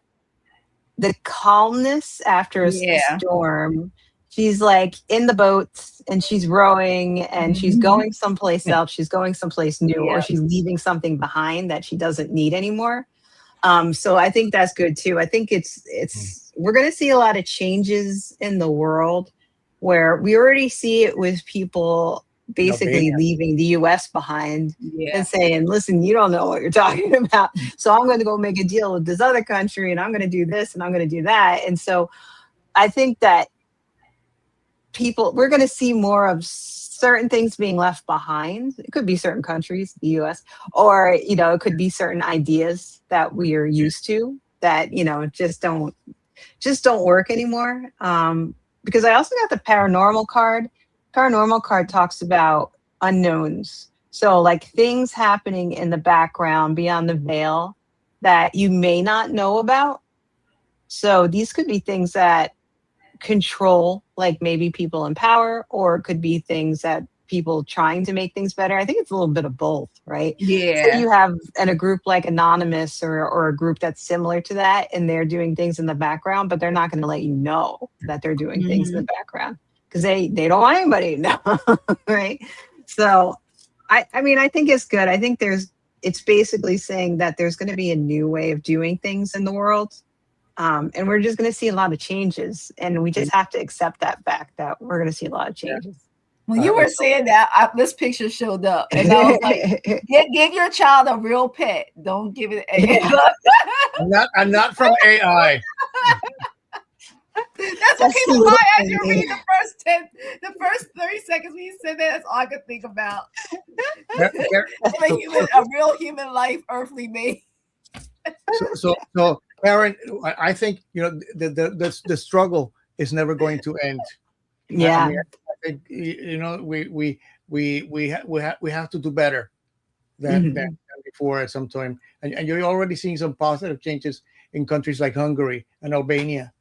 the calmness after a storm. She's like in the boat and she's rowing and she's going someplace else. She's going someplace new, or she's leaving something behind that she doesn't need anymore. So I think that's good too. I think we're going to see a lot of changes in the world where we already see it with people basically leaving the US behind and saying, listen, you don't know what you're talking about. So I'm going to go make a deal with this other country and I'm going to do this and I'm going to do that. And so I think that we're going to see more of certain things being left behind. It could be certain countries, the US, or, it could be certain ideas that we are used to that, just don't work anymore. Because I also got the paranormal card. Paranormal card talks about unknowns. So like things happening in the background beyond the veil that you may not know about. So these could be things that control, like maybe people in power, or it could be things that people trying to make things better. I think it's a little bit of both, right? Yeah. So you have in a group like Anonymous or a group that's similar to that, and they're doing things in the background, but they're not going to let you know that they're doing things in the background because they don't want anybody to know, right? So I mean, I think it's good. I think it's basically saying that there's going to be a new way of doing things in the world. And we're just going to see a lot of changes, and we just have to accept that fact that we're going to see a lot of changes. When you were saying that, this picture showed up, and I was like, "Give your child a real pet. Don't give it." I'm not from AI. That's what came to mind as you read the first 30 seconds when you said that. That's all I could think about. A real human life, earthly being. So, Karen, I think the struggle is never going to end. Yeah, I mean, I think, we have to do better than before at some time, and you're already seeing some positive changes in countries like Hungary and Albania.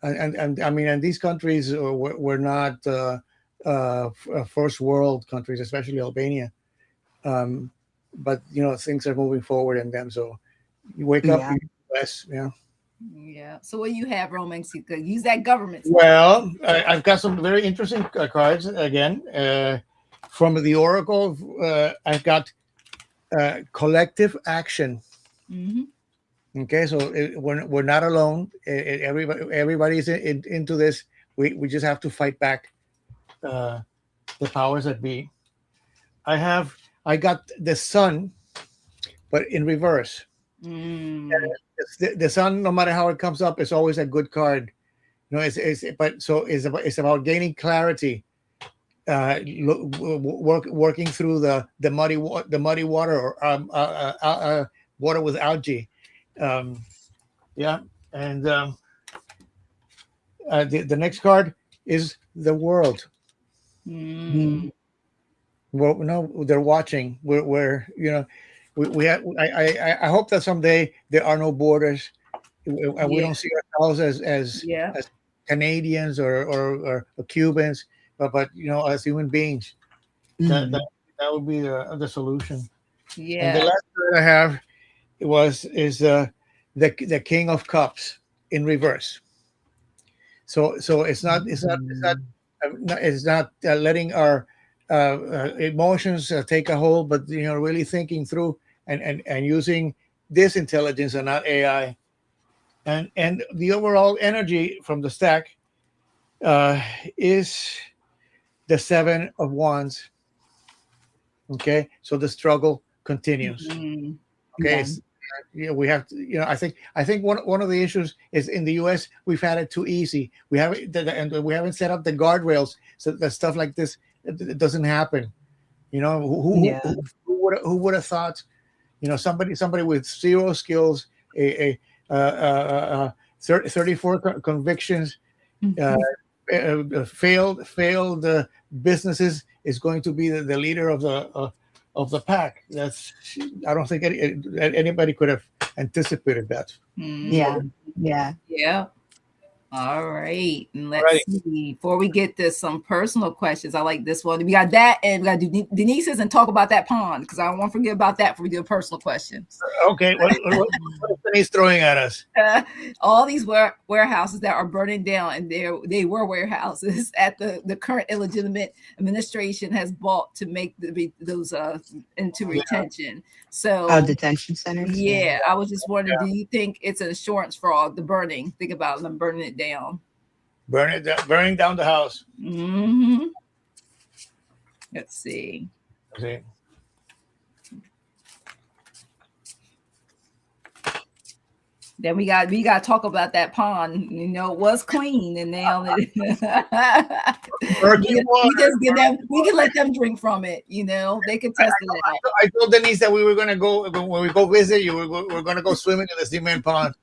And I mean, and these countries were not first world countries, especially Albania. But things are moving forward in them. So you wake up, US, Yeah. So what do you have, Romance? You could use that government stuff. Well, I've got some very interesting cards again from the Oracle. I've got collective action. Okay, so we're not alone. Everybody's into this. We just have to fight back the powers that be. I got the sun, but in reverse. The sun, no matter how it comes up, is always a good card. It's about gaining clarity, working through the muddy water, or water with algae. Yeah, and the next card is the world. Well, no, they're watching. I hope that someday there are no borders, and we don't see ourselves as Canadians or Cubans, but as human beings. That would be the solution. Yeah. And the last card I have is the King of Cups in reverse. So it's not letting our emotions take a hold, but really thinking through and using this intelligence and not AI. And the overall energy from the stack is the Seven of Wands. Okay, so the struggle continues. Okay, we have to, I think one of the issues is in the U.S. we've had it too easy. We haven't set up the guardrails so that stuff like this doesn't happen. Who would have thought? Somebody with zero skills, 34 convictions, failed businesses is going to be the leader of the pack. I don't think anybody could have anticipated that. Yeah. All right. And let's see. Before we get to some personal questions, I like this one. We got that, and we got to do Denise's and talk about that pond, because I don't want to forget about that before we do personal questions. Okay. What is Denise throwing at us? All these warehouses that are burning down, and they were warehouses at the current illegitimate administration has bought to make those into retention. So detention centers. Yeah, I was just wondering, do you think it's an insurance fraud, the burning? Think about them burning it down. Burning down the house. Let's see. Okay. Then we got to talk about that pond. It was clean, and now we can let them drink from it. They can test it out. I told Denise that we were going to go when we go visit you. We're going to go swimming in the cement pond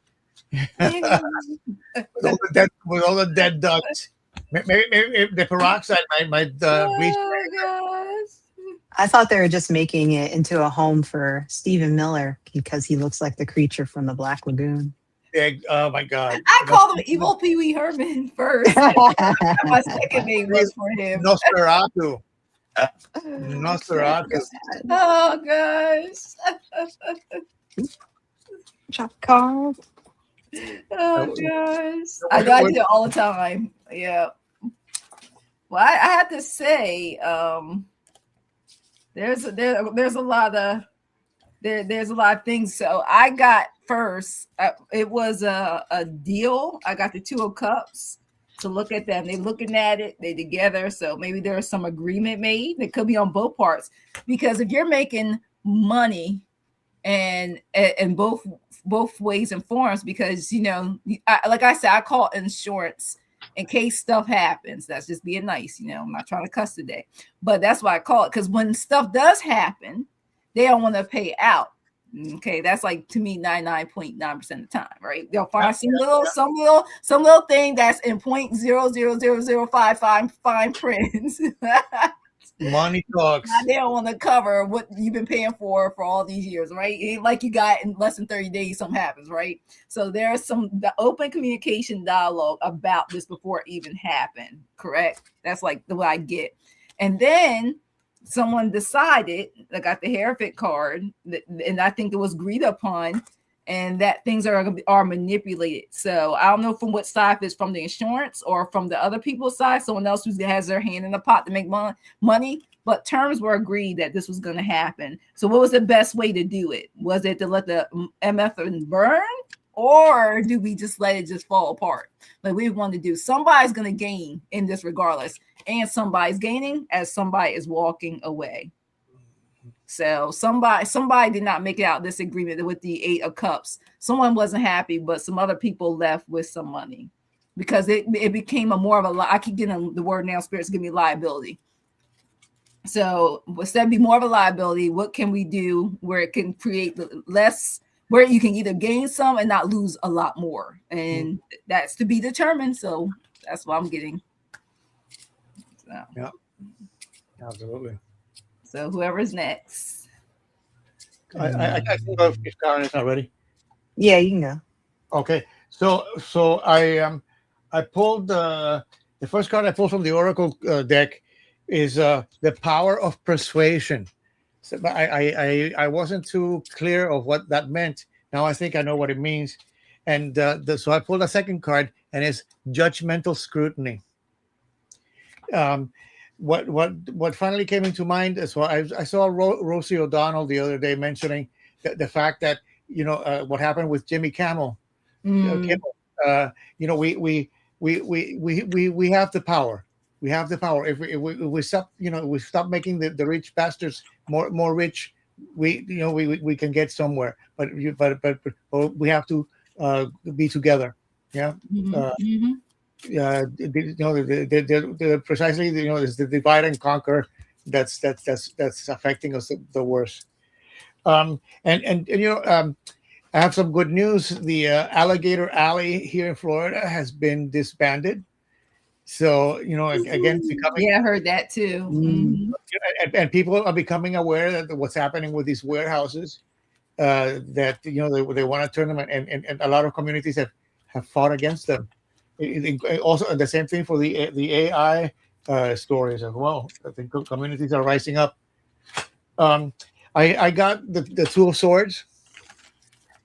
with all the dead ducks. Maybe the peroxide might bleach. I thought they were just making it into a home for Stephen Miller because he looks like the creature from the Black Lagoon. Oh my God! I called him Evil Pee Wee Herman first. My second name was for him. Nosferatu. Oh gosh. Chop card. Oh gosh. I do it all the time. Yeah. Well, I have to say, there's a lot of things. So I got first. It was a deal. I got the Two of Cups to look at them. They're looking at it. They together. So maybe there's some agreement made. It could be on both parts, because if you're making money and both ways and forms, because like I said, I call it insurance in case stuff happens. That's just being nice. I'm not trying to cuss today, but that's why I call it, because when stuff does happen, they don't want to pay out. Okay, that's like, to me, 99.9% of the time, right? They'll find some little thing that's in 0.00055 fine print. Money talks. They don't want to cover what you've been paying for all these years, right? It ain't like you got in less than 30 days something happens, right? So there's the open communication dialogue about this before it even happened, correct? That's like the way I get. And then someone decided, I got the Hereford card, and I think it was agreed upon, and that things are manipulated. So I don't know from what side, if it's from the insurance or from the other people's side, someone else who has their hand in the pot to make money, but terms were agreed that this was going to happen. So what was the best way to do it? Was it to let the MF burn, or do we just let it just fall apart? Like we want to do, somebody's going to gain in this regardless, and somebody's gaining as somebody is walking away. So somebody did not make it out this agreement with the 8 of Cups. Someone wasn't happy, but some other people left with some money because it became a more of a, I keep getting the word now, spirits give me liability. So instead of be more of a liability, what can we do where it can create less, where you can either gain some and not lose a lot more? And that's to be determined. So that's what I'm getting. So. Yeah, absolutely. So whoever's next. I can go if Karen is not ready. Yeah, you can go. Okay. So I pulled the first card I pulled from the Oracle deck is the power of persuasion. So, but I wasn't too clear of what that meant. Now I think I know what it means. And so I pulled a second card, and it's judgmental scrutiny. What finally came into mind is, well, I saw Rosie O'Donnell the other day mentioning the fact that what happened with Jimmy Kimmel. We have the power. We have the power. If we stop, we stop making the rich bastards more rich, we can get somewhere. But we have to be together. Yeah. Precisely, it's the divide and conquer that's affecting us the worst. I have some good news. The Alligator Alley here in Florida has been disbanded. So again, becoming, I heard that too. And people are becoming aware that what's happening with these warehouses, that they want to turn them, and a lot of communities have fought against them. Also, the same thing for the AI stories as well. I think communities are rising up. I got the Two of Swords.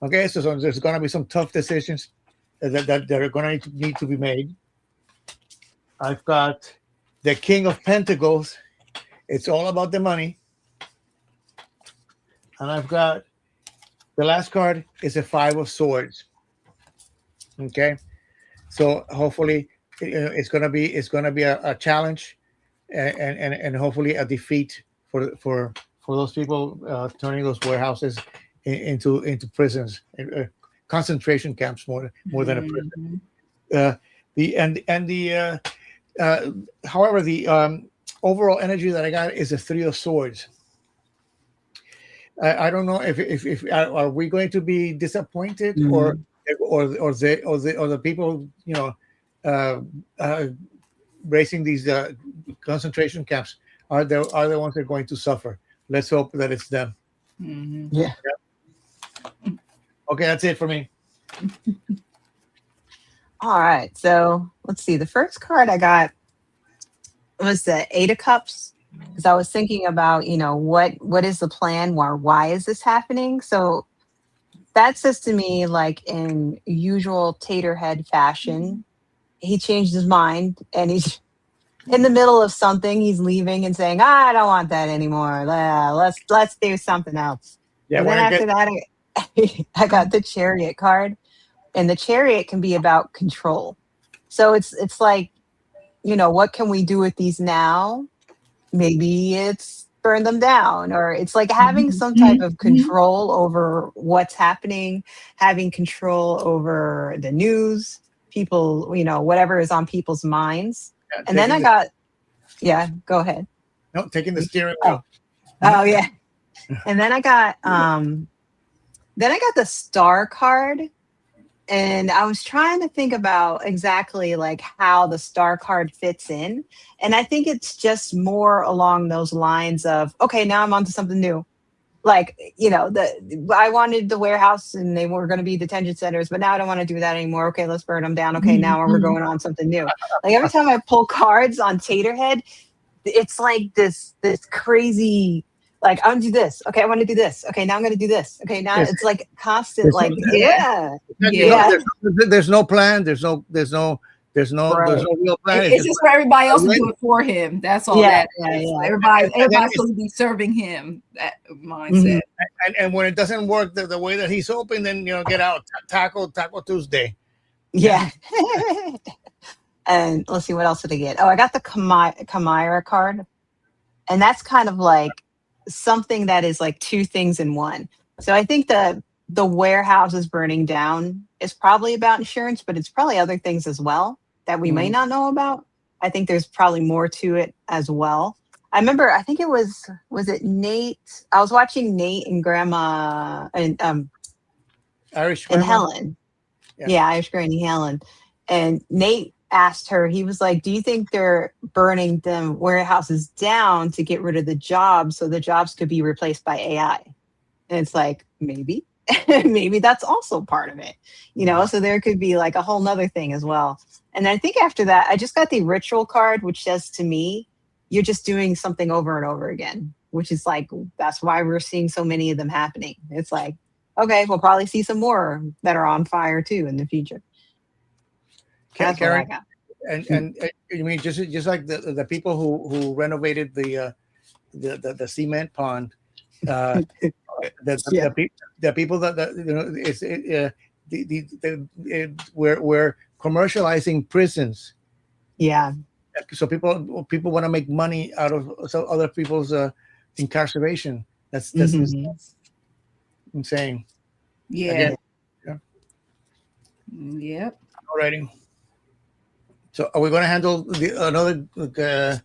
Okay, so there's going to be some tough decisions that are going to need to be made. I've got the King of Pentacles. It's all about the money. And I've got the last card is a Five of Swords. Okay. So hopefully it's gonna be a challenge, and hopefully a defeat for those people turning those warehouses into prisons, concentration camps more than a prison. However, the overall energy that I got is a Three of Swords. I don't know if are we going to be disappointed, or the people raising these concentration camps are the ones that are going to suffer. Let's hope that it's them. Yeah. Okay, that's it for me. All right, so let's see. The first card I got was the Eight of Cups, because I was thinking about what is the plan, why is this happening? So that says to me, like in usual Taterhead fashion, he changed his mind, and he's in the middle of something. He's leaving and saying, I don't want that anymore. Let's do something else. Yeah. And then after that, I got the Chariot card, and the Chariot can be about control. So it's like, what can we do with these now? Maybe it's burn them down, or it's like having some type of control over what's happening, having control over the news, people, whatever is on people's minds. Yeah, and then I got, go ahead. No, taking the steering wheel. Oh yeah. And then I got the Star card, and I was trying to think about exactly like how the Star card fits in. And I think it's just more along those lines of, okay, now I'm onto something new. Like, I wanted the warehouse and they were going to be detention centers, but now I don't want to do that anymore. Okay, let's burn them down. Okay, now we're going on something new. Like every time I pull cards on Taterhead, it's like this crazy, like, I want to do this. Okay, I want to do this. Okay, now I'm going to do this. Okay, now it's like constant, like, There's no plan. There's no real plan. It's just for everybody else to do it for him. That's all. Everybody's supposed to be serving him. That mindset. and when it doesn't work the way that he's hoping, then get out Taco Tuesday. Yeah. And let's see, what else did I get? Oh, I got the Chimera card, and that's kind of like something that is like two things in one. So I think the warehouse is burning down is probably about insurance, but it's probably other things as well that we may not know about. I think there's probably more to it as well. I remember, I think it was it Nate? I was watching Nate and Grandma and Irish and Grandma. Helen. Yeah, Irish Granny Helen. And Nate asked her, he was like, do you think they're burning them warehouses down to get rid of the jobs so the jobs could be replaced by AI? And it's like, maybe. Maybe that's also part of it. So there could be like a whole nother thing as well. And I think after that, I just got the ritual card, which says to me, you're just doing something over and over again, which is like, that's why we're seeing so many of them happening. It's like, okay, we'll probably see some more that are on fire too in the future. That's Karen, what I got. and I mean, just like the people who renovated the cement pond, the people we're commercializing prisons. Yeah. So people want to make money out of other people's incarceration. That's insane. Yeah. Again, Yep. Alrighty. So are we going to handle another? The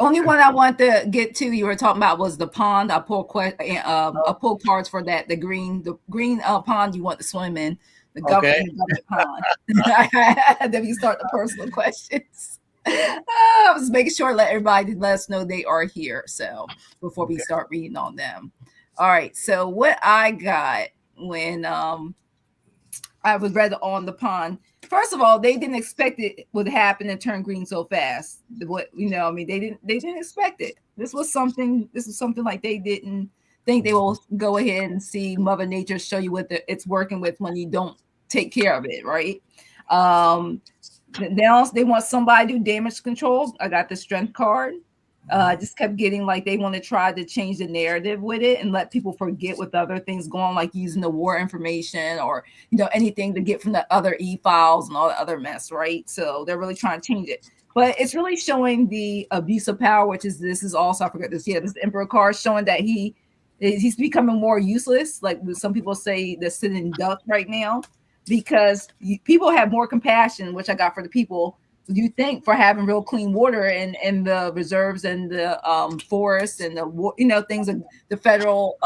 only one I want to get to you were talking about was the pond. I pulled cards for that. The green pond you want to swim in. The government pond. Then we start the personal questions. I was making sure let us know they are here. So before we start reading on them. All right. So what I got when I was read on the pond. First of all, they didn't expect it would happen and turn green so fast. They didn't expect it. This was something like they didn't think they will go ahead and see Mother Nature show you what it's working with when you don't take care of it, right? Now they want somebody to do damage control. I got the strength card. Just kept getting like they want to try to change the narrative with it and let people forget with other things going on, like using the war information or anything to get from the other e-files and all the other mess, right? So they're really trying to change it, but it's really showing the abuse of power, which is this is also, I forgot this. Yeah, this Emperor card showing that he's becoming more useless. Like some people say, the sitting duck right now, because people have more compassion, which I got for the people. You think for having real clean water in the reserves and the forests and the things that the federal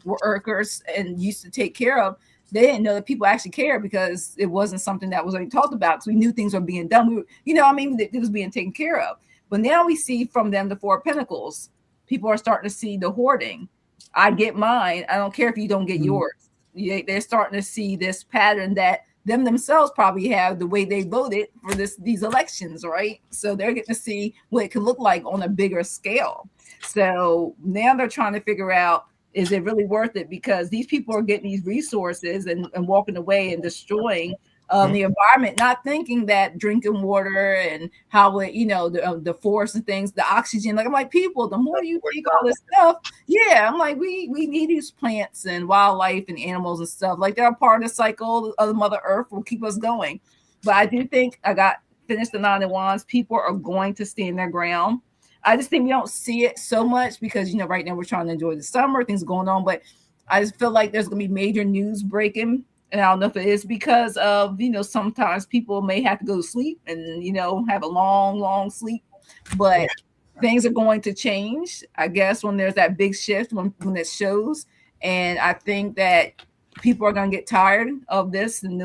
workers and used to take care of, they didn't know that people actually care because it wasn't something that was already talked about. Because we knew things were being done. It was being taken care of. But now we see from them the Four of Pentacles. People are starting to see the hoarding. I get mine. I don't care if you don't get yours. They're starting to see this pattern that them themselves probably have the way they voted for these elections, right? So they're getting to see what it could look like on a bigger scale. So now they're trying to figure out, is it really worth it? Because these people are getting these resources and walking away and destroying the environment, not thinking that drinking water and how it, the forest and things, the oxygen. Like I'm like, people, the more you take all this stuff, I'm like, we need these plants and wildlife and animals and stuff. Like they're a part of the cycle of the Mother Earth, will keep us going. But I do think finished the Nine of Wands. People are going to stand their ground. I just think we don't see it so much because right now we're trying to enjoy the summer, things going on. But I just feel like there's gonna be major news breaking. And I don't know if it is because of, sometimes people may have to go to sleep and, have a long, long sleep. But things are going to change, I guess, when there's that big shift, when it shows. And I think that people are going to get tired of this and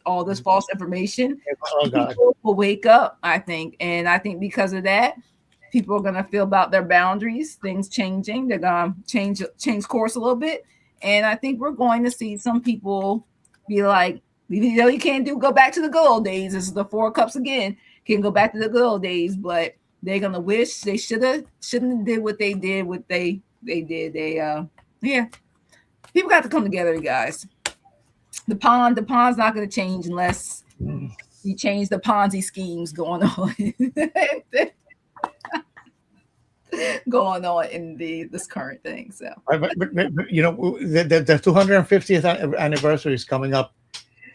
all this false information. People will wake up, I think. And I think because of that, people are going to feel about their boundaries, things changing. They're going to change course a little bit. And I think we're going to see some people be like, you can't go back to the good old days. This is the Four of Cups again. Can't go back to the good old days, but they're gonna wish they shouldn't have did what they did. What they did. People got to come together, you guys. The pond's not gonna change unless you change the Ponzi schemes going on. going on in this current thing. So, but, you know, the 250th anniversary is coming up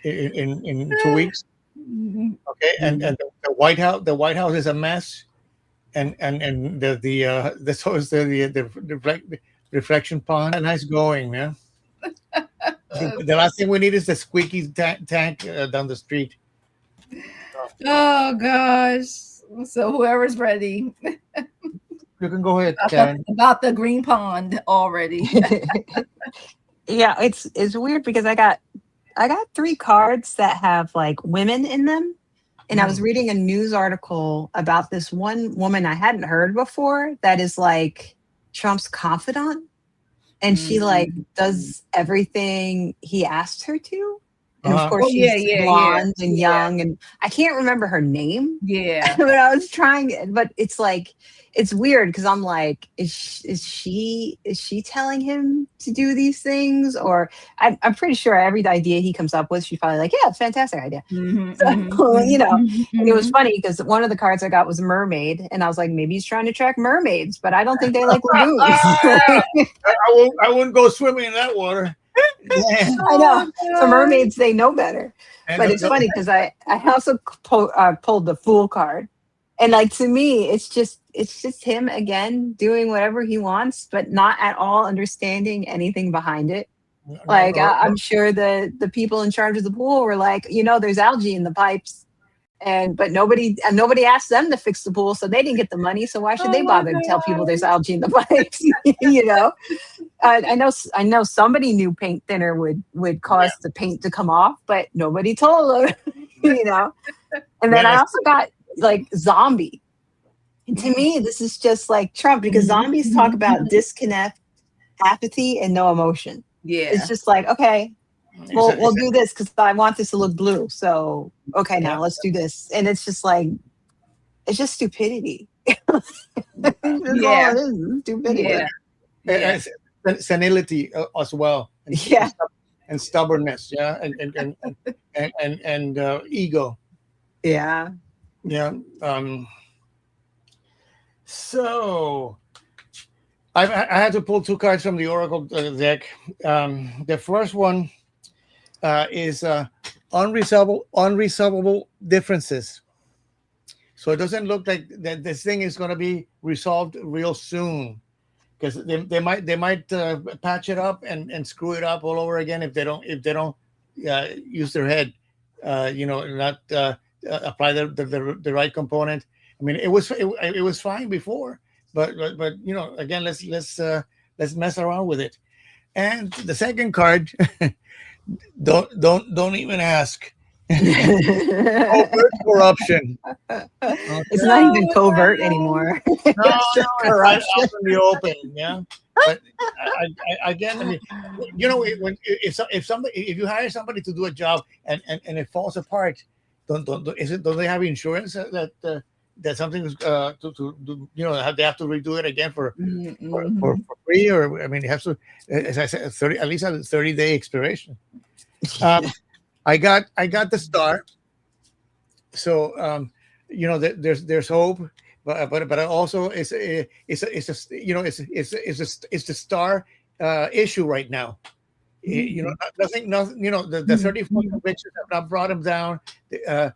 in 2 weeks. Okay, and the White House is a mess, and so is the reflection pond. Nice going, yeah. The last thing we need is the squeaky tank down the street. Oh gosh! So whoever's ready, you can go ahead, Karen. About the green pond already. Yeah, it's weird because I got 3 cards that have like women in them. And I was reading a news article about this one woman I hadn't heard before that is like Trump's confidant. And she like does everything he asked her to. And of course she's blonde and young, and I can't remember her name. Yeah. But I was trying, but it's like, it's weird because I'm like, is she telling him to do these things? Or I'm pretty sure every idea he comes up with, she's probably like, yeah, fantastic idea. So, you know, and it was funny because one of the cards I got was a mermaid, and I was like, maybe he's trying to attract mermaids, but I don't think they like lagoons. I wouldn't go swimming in that water. Yeah. I know. So mermaids, they know better. But it's funny because I also pulled the Fool card. And like, to me, it's just him again doing whatever he wants, but not at all understanding anything behind it. Like, I'm sure the people in charge of the pool were like, you know, there's algae in the pipes, but nobody asked them to fix the pool, so they didn't get the money. So why should they bother to tell people there's algae in the pipes? You know, I know somebody knew paint thinner would cause the paint to come off, but nobody told them. You know, and then I also got like zombie. And to me, this is just like Trump, because zombies talk about disconnect, apathy, and no emotion. Yeah. It's just like, okay, we'll do this because I want this to look blue. So, okay, now let's do this. And it's just like, it's just stupidity. That's all it is, stupidity. Yeah. Senility as well. And stubbornness. Yeah. And ego. Yeah. Yeah. So I had to pull 2 cards from the Oracle deck. The first one is unresolvable differences. So it doesn't look like that this thing is going to be resolved real soon, because they might patch it up and screw it up all over again if they don't use their head, not apply the right component. I mean, it was fine before, but you know, again, let's mess around with it. And the second card, don't even ask. Covert corruption. It's not even covert anymore. It's just corruption out in the open. Yeah. But again, I mean, you know, if you hire somebody to do a job and it falls apart, don't they have insurance that something's to you know, they have to redo it again for free? Or I mean, it has to, as I said, at least a 30-day expiration. I got the star, so you know, there's hope, but also it's a you know, it's the star issue right now. You know, nothing. You know, the 34 convictions have not brought him down. The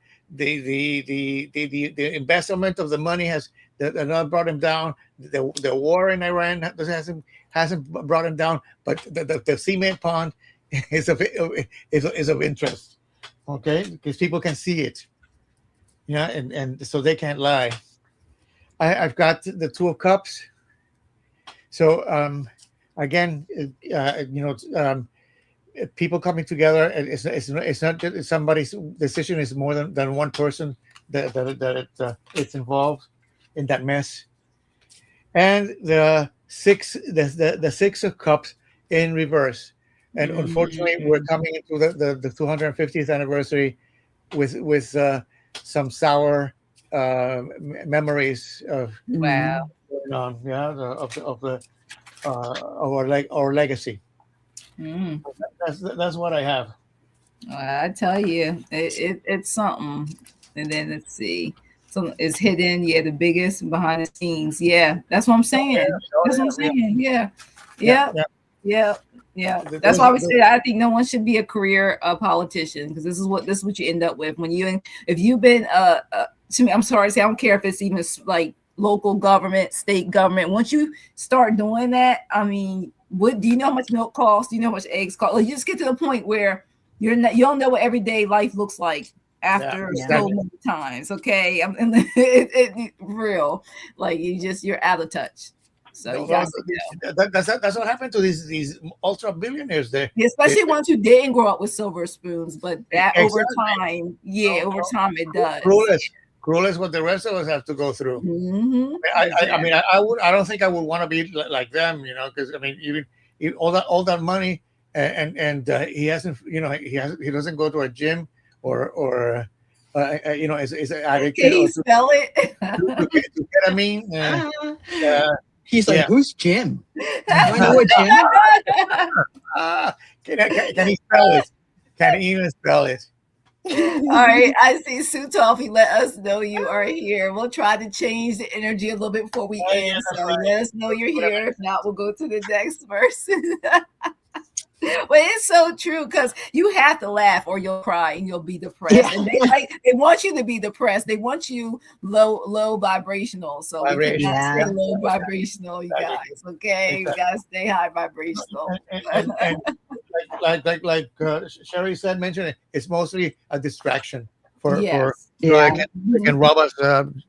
embezzlement of the money has not brought him down. The war in Iran hasn't brought him down. But the cement pond is of interest, okay, because people can see it, yeah, and so they can't lie. I've got the 2 of Cups. So again, you know, people coming together. It's not somebody's decision. It's more than one person that it's involved in that mess. And the 6 of Cups in reverse. And unfortunately, we're coming into the 250th anniversary with some sour memories of going on, yeah, of our legacy. That's what I have. I tell you, it's something. And then let's see. So it's hidden. Yeah, the biggest behind the scenes. Yeah, that's what I'm saying. That's what I'm saying. Yeah. That's why we say I think no one should be a career politician, because this is what you end up with when if you've been to me. I'm sorry to say, I don't care if it's even like local government, state government. Once you start doing that, I mean, what do you know how much milk costs? Do you know how much eggs cost? Like, you just get to the point where you don't know what everyday life looks like after so many times. Okay, real, like you're out of touch. So that's what happened to these ultra billionaires there. Especially ones who didn't grow up with silver spoons, but that over time, it does. Cruel is what the rest of us have to go through. Mm-hmm. I mean, I don't think I would want to be like them, because I mean, even all that money, and he hasn't, he doesn't go to a gym or is addicted. Can you spell it? To ketamine. He's like, who's Jim? Do I know what Jim is? Can he spell it? Can he even spell it? All right, I see Sue Toffee. Let us know you are here. We'll try to change the energy a little bit before we end. So let us know you're here. If not, we'll go to the next person. But it's so true, because you have to laugh or you'll cry and you'll be depressed. Yeah. And they want you to be depressed. They want you low vibrational. So we cannot stay low vibrational, you guys. Okay, we gotta stay high vibrational. And like Sherry said, mentioned it's mostly a distraction for they can rob us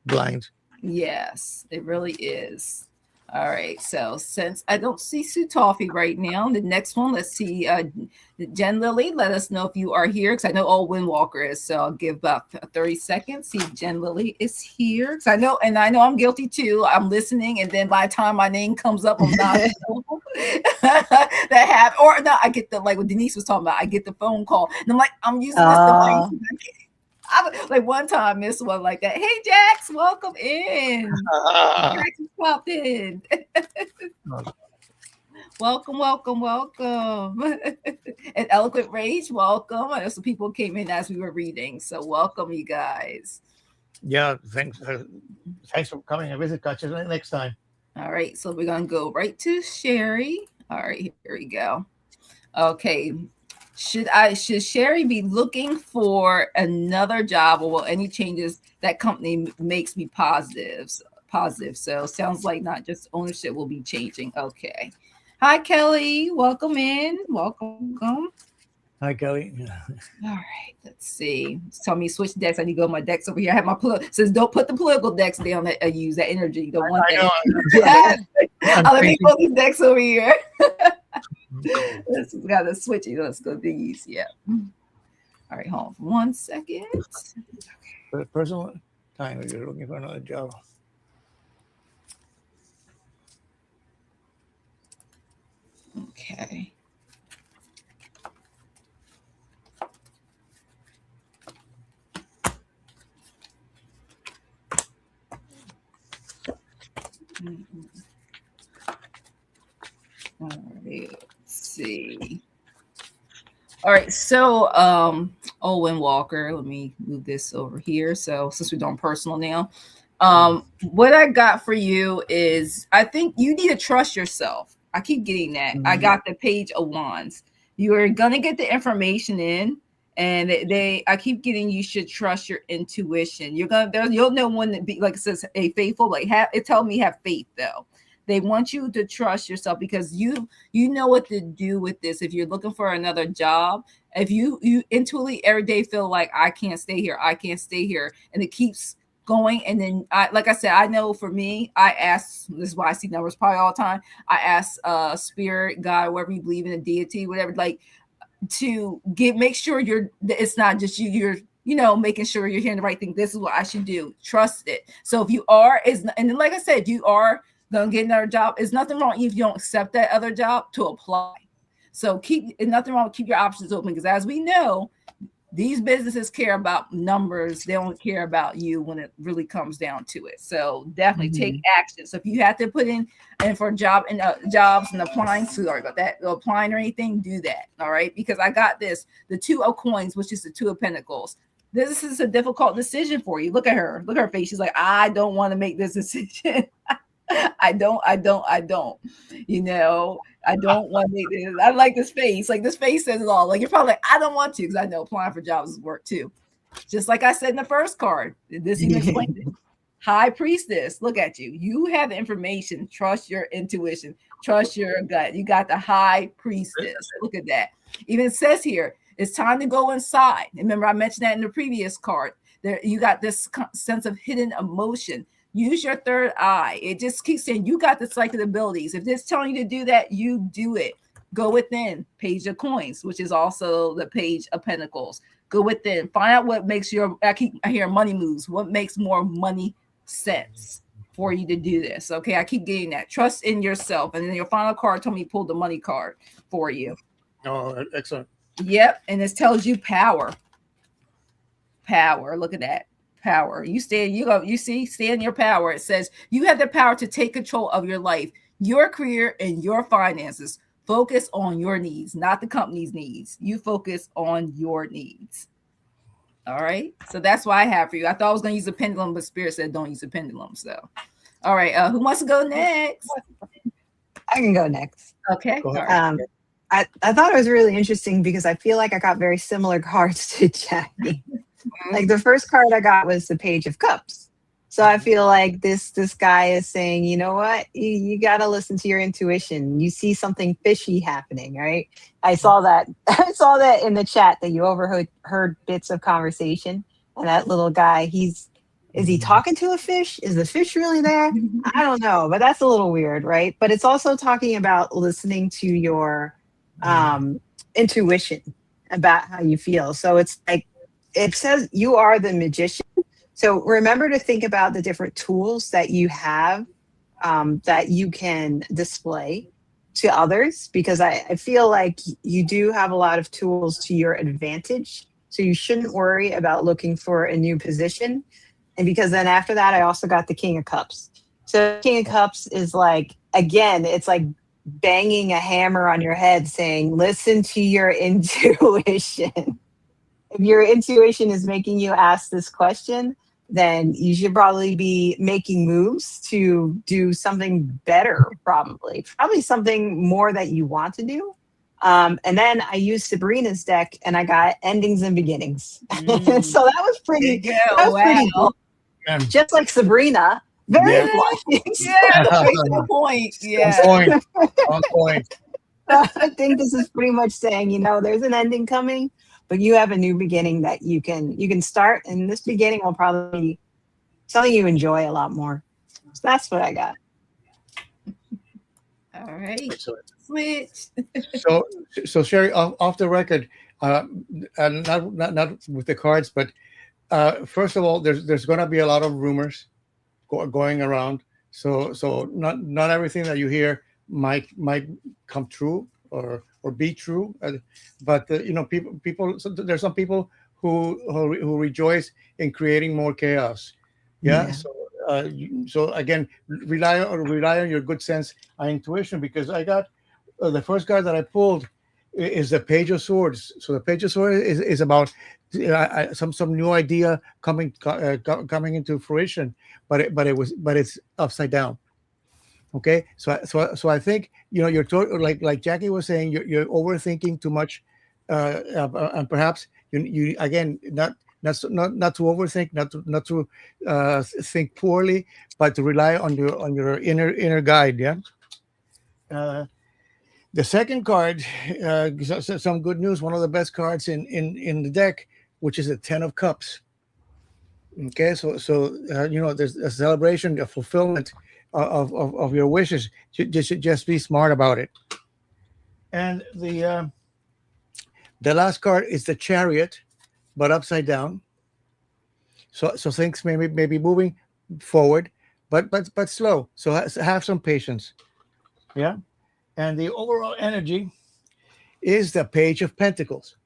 blind. Yes, it really is. All right, so since I don't see Sue Toffee right now, the next one, let's see, Jen Lily, let us know if you are here, because I know Owen Walker is, so I'll give about 30 seconds, see if Jen Lily is here, because I know I'm guilty too. I'm listening, and then by the time my name comes up, I'm not I get the, like what Denise was talking about, I get the phone call, and I'm like, I'm using this device. Like one time, missed one like that. Hey, Jax, welcome in. Jax popped in. Welcome. And Eloquent Rage, welcome. I know some people came in as we were reading, so welcome, you guys. Yeah, thanks for coming and visit. Catch you next time. All right, so we're gonna go right to Sherry. All right, here we go. Okay. Should Sherry be looking for another job, or will any changes that company makes me positive? So sounds like not just ownership will be changing. Okay. Hi, Kelly. Welcome in. Welcome. Hi, Kelly. All right. Let's see. Tell me switch decks. I need to go my decks over here. I have my says don't put the political decks down that I use that energy. The one thing. Let me put these decks over here. Let's gotta switch it. Let's go these. Yeah. All right, hold on for 1 second. For the personal time, if you're looking for another job. Okay. All right, let's see. All right, so Owen Walker, let me move this over here. So since we're doing personal now, what I got for you is, I think you need to trust yourself. I keep getting that. Mm-hmm. I got the Page of Wands. You are gonna get the information in, and I keep getting, you should trust your intuition. You'll know when to be, like it says, a faithful, like it tells me have faith though. They want you to trust yourself, because you know what to do with this. If you're looking for another job, if you intuitively every day feel like I can't stay here, and it keeps going, and then like I said, I know for me, I ask, this is why I see numbers probably all the time. I ask spirit, God, whatever you believe in, a deity, whatever, like to make sure it's not just you're making sure you're hearing the right thing. This is what I should do. Trust it. So if you are, and then like I said, if you are gonna get another job, there's nothing wrong if you don't accept that other job to apply. So nothing wrong, keep your options open, because as we know, these businesses care about numbers. They don't care about you when it really comes down to it. So definitely take action. So if you have to put in for a job and jobs and applying, sorry about that, applying or anything, do that. All right, because I got this, the 2 of Coins, which is the 2 of Pentacles. This is a difficult decision for you. Look at her. Look at her face. She's like, I don't want to make this decision. I don't. You know, I don't want to make this. I like this face. Like this face says it all. Like you're probably like, I don't want to, because I know applying for jobs is work too. Just like I said in the first card. This even explained it. High Priestess, look at you. You have the information. Trust your intuition. Trust your gut. You got the High Priestess. Look at that. Even says here, it's time to go inside. Remember, I mentioned that in the previous card. There, you got this sense of hidden emotion. Use your third eye. It just keeps saying you got the psychic abilities. If it's telling you to do that, you do it. Go within. Page of Coins, which is also the Page of Pentacles. Go within. Find out what makes I hear money moves. What makes more money sense for you to do this? Okay, I keep getting that. Trust in yourself. And then your final card told me pull the money card for you. Oh, excellent. Yep, and this tells you power. Power. Look at that. Power. You stay. You see. Stay in your power. It says you have the power to take control of your life, your career, and your finances. Focus on your needs, not the company's needs. You focus on your needs. All right. So that's what I have for you. I thought I was going to use a pendulum, but Spirit said don't use a pendulum. So, all right. Who wants to go next? I can go next. Okay. Go ahead. I thought it was really interesting because I feel like I got very similar cards to Jackie. Like the first card I got was the Page of Cups. So I feel like this guy is saying, you know what, you got to listen to your intuition. You see something fishy happening, right? I saw that in the chat that you overheard bits of conversation. And that little guy, is he talking to a fish? Is the fish really there? I don't know, but that's a little weird, right? But it's also talking about listening to your intuition about how you feel. So it's like, it says you are the magician. So remember to think about the different tools that you have that you can display to others, because I feel like you do have a lot of tools to your advantage. So you shouldn't worry about looking for a new position. And because then after that, I also got the King of Cups. So King of Cups is like, again, it's like banging a hammer on your head saying, listen to your intuition. If your intuition is making you ask this question, then you should probably be making moves to do something better, probably something more that you want to do. And then I used Sabrina's deck and I got endings and beginnings. So that was pretty, pretty cool. Yeah. Just like Sabrina. Very on point. Yeah. On point. I think this is pretty much saying, you know, there's an ending coming, but you have a new beginning that you can start, and this beginning will probably be something you enjoy a lot more. So that's what I got. All right. Switch. So Sherry, off the record, and not with the cards, but first of all, there's going to be a lot of rumors going around. So not everything that you hear might come true or be true, but you know, people. So there's some people who rejoice in creating more chaos. Yeah. So again, rely on your good sense and intuition, because I got the first card that I pulled is the Page of Swords. So the Page of Swords is about some new idea coming into fruition, but it's upside down. Okay, so I think, you know, you're like Jackie was saying, you're overthinking too much, and perhaps you again not to overthink, not to think poorly, but to rely on your inner guide. Yeah. The second card, some good news. One of the best cards in the deck, which is the Ten of Cups. Okay, so you know, there's a celebration, a fulfillment of your wishes. Just be smart about it. And the last card is the Chariot, but upside down. So things may be moving forward, but slow. So have some patience. Yeah. And the overall energy is the Page of Pentacles.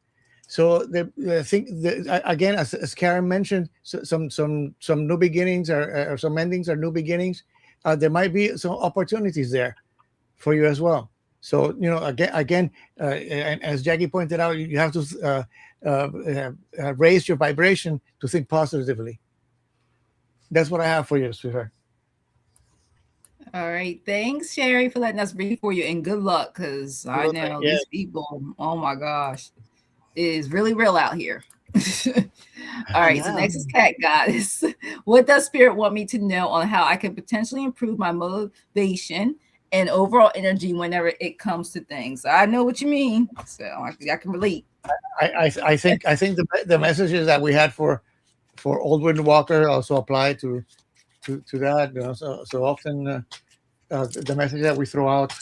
So the thing again, as Karen mentioned, some new beginnings or some endings or new beginnings. There might be some opportunities there for you as well. So again, and as Jackie pointed out, you have to raise your vibration to think positively. That's what I have for you, sweetheart. All right. Thanks, Sherry, for letting us read for you, and good luck, because I know these people, oh my gosh, it is really real out here. All right. So next is Cat Goddess. What does Spirit want me to know on how I can potentially improve my motivation and overall energy whenever it comes to things? I know what you mean, so I can relate. I think the messages that we had for Old Walker also apply to that. So often the message that we throw out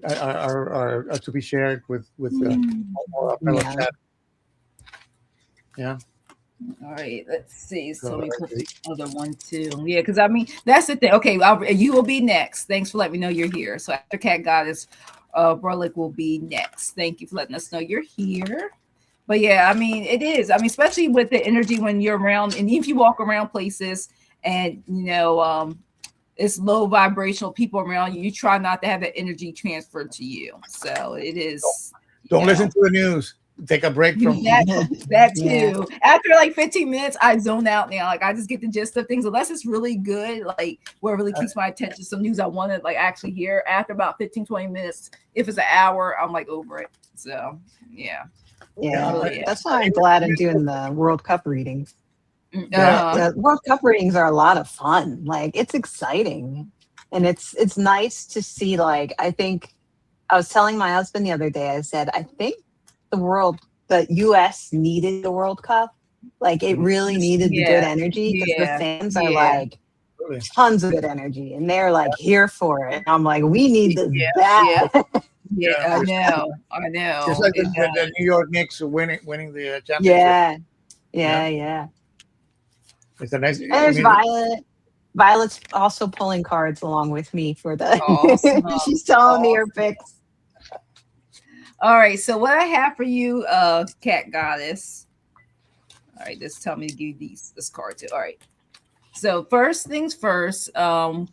are to be shared with our fellow chat. Yeah. All right, let's see. So let me put the other one too. Yeah, because I mean that's the thing. Okay, you will be next. Thanks for letting me know you're here. So after Cat Goddess, Brolic will be next. Thank you for letting us know you're here. But yeah, I mean it is. I mean, especially with the energy when you're around, and if you walk around places and it's low vibrational people around you, you try not to have that energy transferred to you. So it is. Don't listen to the news. Take a break from that too. Yeah. After like 15 minutes, I zone out now. Like I just get the gist of things, unless it's really good, like where it really keeps my attention. Some news I want to like actually hear. After about 15-20 minutes, if it's an hour, I'm like over it. So yeah. That's why I'm glad I'm doing the World Cup readings. The World Cup readings are a lot of fun. Like it's exciting, and it's nice to see. Like I think I was telling my husband the other day. I said I think the U.S. needed the World Cup. Like it really needed the good energy, because the fans are like tons of good energy, and they're like here for it. And I'm like, we need this bad. I know. Just like the New York Knicks winning the championship. Yeah. It's a nice. And there's Violet. Violet's also pulling cards along with me for the. She's telling me her picks. All right, so what I have for you, Cat Goddess. All right, just tell me to give you this card too. All right. So first things first, for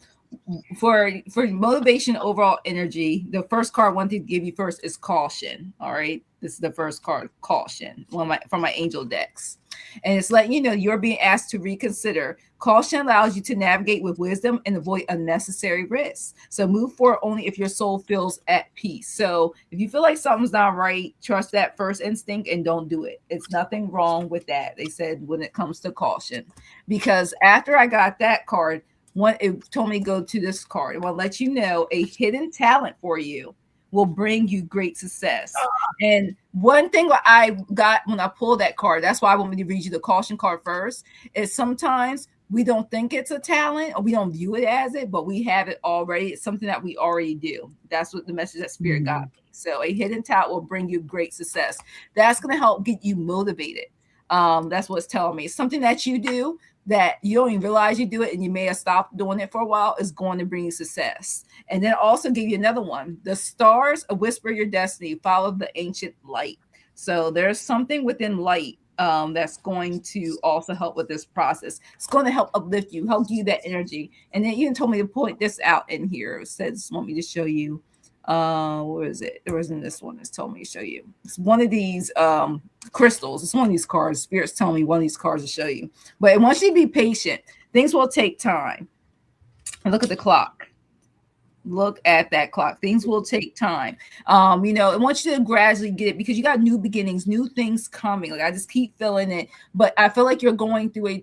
motivation, overall energy, the first card I wanted to give you first is caution. All right. This is the first card, caution, from my angel decks. And it's letting you know you're being asked to reconsider. Caution allows you to navigate with wisdom and avoid unnecessary risks. So move forward only if your soul feels at peace. So if you feel like something's not right, trust that first instinct and don't do it. It's nothing wrong with that. They said when it comes to caution, because after I got that card, it told me to go to this card. It will let you know a hidden talent for you will bring you great success. And one thing I got when I pulled that card, that's why I want me to read you the caution card first, is sometimes we don't think it's a talent or we don't view it as it, but we have it already. It's something that we already do. That's what the message that Spirit got me. So a hidden talent will bring you great success. That's going to help get you motivated. That's what it's telling me. It's something that you do that you don't even realize you do it, and you may have stopped doing it for a while, is going to bring you success. And then also give you another one. The stars whisper your destiny. Follow the ancient light. So there's something within light that's going to also help with this process. It's going to help uplift you, help you that energy. And then even told me to point this out in here. It says, want me to show you. What is it? There wasn't this one that's told me to show you. It's one of these crystals. It's one of these cards. Spirit's telling me one of these cards to show you. But it wants you to be patient. Things will take time. And look at the clock. Look at that clock. Things will take time. It wants you to gradually get it, because you got new beginnings, new things coming. Like I just keep feeling it. But I feel like you're going through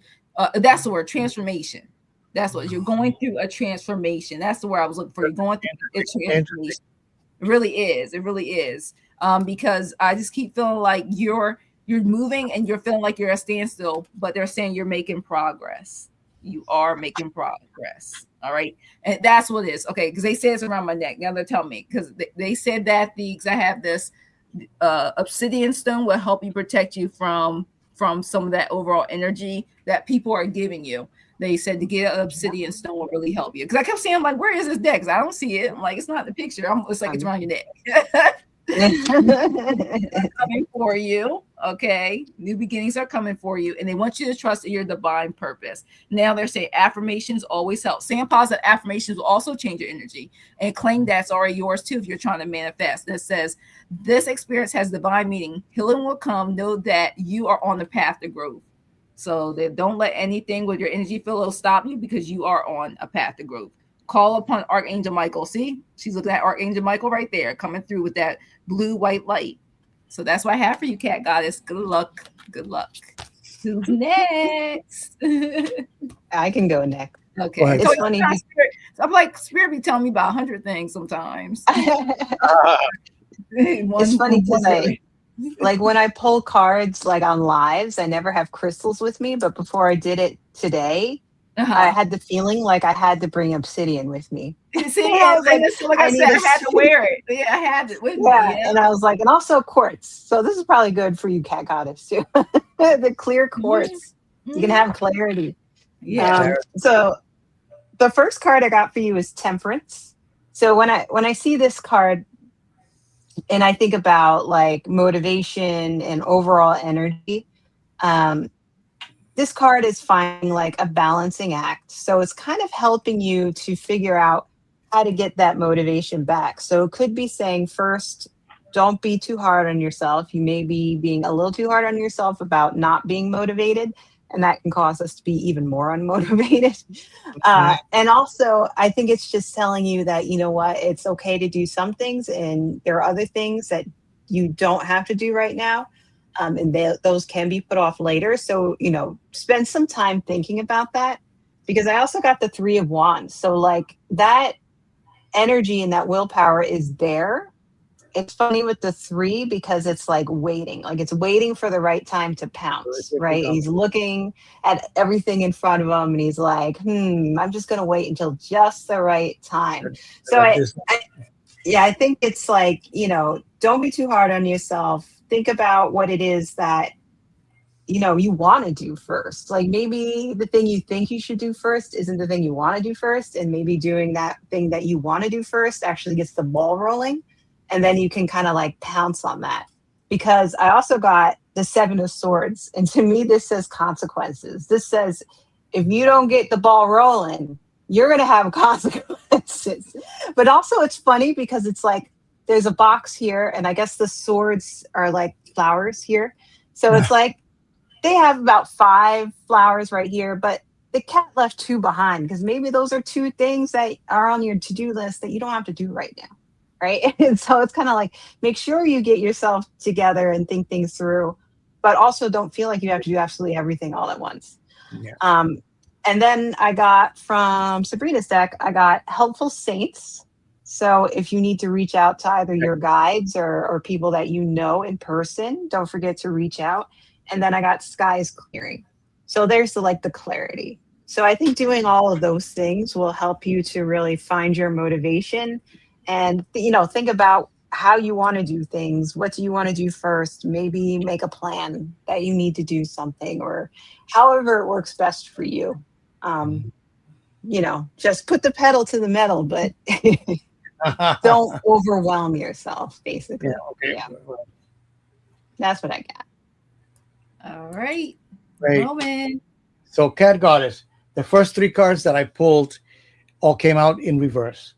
that's the word, transformation. That's what you're going through, a transformation. That's the word I was looking for. You're going through a transformation. It really is. It really is. Because I just keep feeling like you're moving and you're feeling like you're at a standstill, but they're saying you're making progress. You are making progress. All right. And that's what it is. Okay. Because they said it's around my neck. Now they're telling me, because they said that because I have this obsidian stone will help you protect you from some of that overall energy that people are giving you. They said to get an obsidian stone will really help you. Because I kept saying, I'm like, where is this deck? Because I don't see it. I'm like, it's not in the picture. It's like it's around your neck. coming for you. Okay, new beginnings are coming for you, and they want you to trust in your divine purpose. Now they're saying affirmations always help. Saying positive affirmations will also change your energy, and claim that's already yours too if you're trying to manifest. And it says this experience has divine meaning. Healing will come. Know that you are on the path to growth. So that don't let anything with your energy field stop you, because you are on a path to growth. Call upon Archangel Michael. See, she's looking at Archangel Michael right there, coming through with that blue white light. So that's what I have for you, Cat Goddess. Good luck. Good luck. Who's next? I can go next. Okay. It's funny. I'm like, Spirit be telling me about 100 things sometimes. It's funny because like when I pull cards like on lives, I never have crystals with me. But before I did it today, I had the feeling like I had to bring obsidian with me. See, I was like I said, I had to wear it. Yeah, I had it with me. Yeah. And I was like, and also quartz. So this is probably good for you, Cat Goddess, too. The clear quartz. You can have clarity. Yeah. So the first card I got for you is Temperance. So when I see this card and I think about like motivation and overall energy, this card is finding like a balancing act. So it's kind of helping you to figure out how to get that motivation back. So it could be saying, first, don't be too hard on yourself. You may be being a little too hard on yourself about not being motivated, and that can cause us to be even more unmotivated. And also, I think it's just telling you that, you know what, it's okay to do some things, and there are other things that you don't have to do right now. And those can be put off later. So, you know, spend some time thinking about that, because I also got the 3 of Wands. So like that energy and that willpower is there. It's funny with the 3 because it's like waiting, like it's waiting for the right time to pounce, right? He's looking at everything in front of him and he's like, I'm just going to wait until just the right time. So I think it's like, you know, don't be too hard on yourself. Think about what it is that, you know, you want to do first. Like maybe the thing you think you should do first isn't the thing you want to do first. And maybe doing that thing that you want to do first actually gets the ball rolling. And then you can kind of like pounce on that. Because I also got the 7 of Swords. And to me, this says consequences. This says, if you don't get the ball rolling, you're going to have consequences. But also it's funny because it's like, there's a box here, and I guess the swords are like flowers here. So it's like they have about 5 flowers right here, but the cat left 2 behind, because maybe those are 2 things that are on your to-do list that you don't have to do right now, right? And so it's kind of like, make sure you get yourself together and think things through, but also don't feel like you have to do absolutely everything all at once. Yeah. And then I got from Sabrina's deck, I got Helpful Saints. So if you need to reach out to either your guides or people that you know in person, don't forget to reach out. And then I got Skies Clearing. So there's the clarity. So I think doing all of those things will help you to really find your motivation and, you know, think about how you want to do things. What do you want to do first? Maybe make a plan that you need to do something, or however it works best for you. You know, just put the pedal to the metal, but don't overwhelm yourself, basically. Yeah. That's what I got. All right. Great. Roman. So, Cat Goddess, the first 3 cards that I pulled all came out in reverse.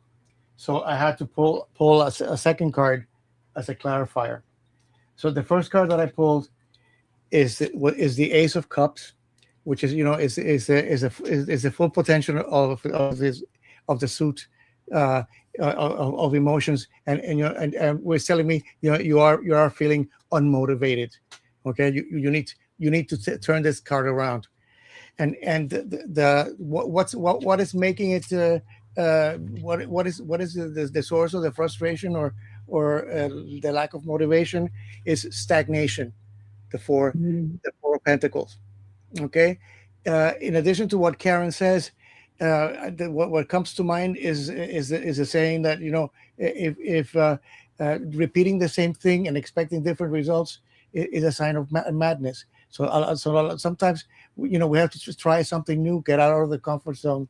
So I had to pull a second card as a clarifier. So the first card that I pulled is the Ace of Cups, which is, you know, is the full potential of the suit of emotions, and you know, and was telling me, you know, you are feeling unmotivated. Okay, you need to turn this card around, and what is making it what is the source of the frustration or the lack of motivation is stagnation, the four of Pentacles. Okay, in addition to what Karen says, what comes to mind is a saying that, you know, if repeating the same thing and expecting different results is a sign of madness. So sometimes, you know, we have to just try something new, get out of the comfort zone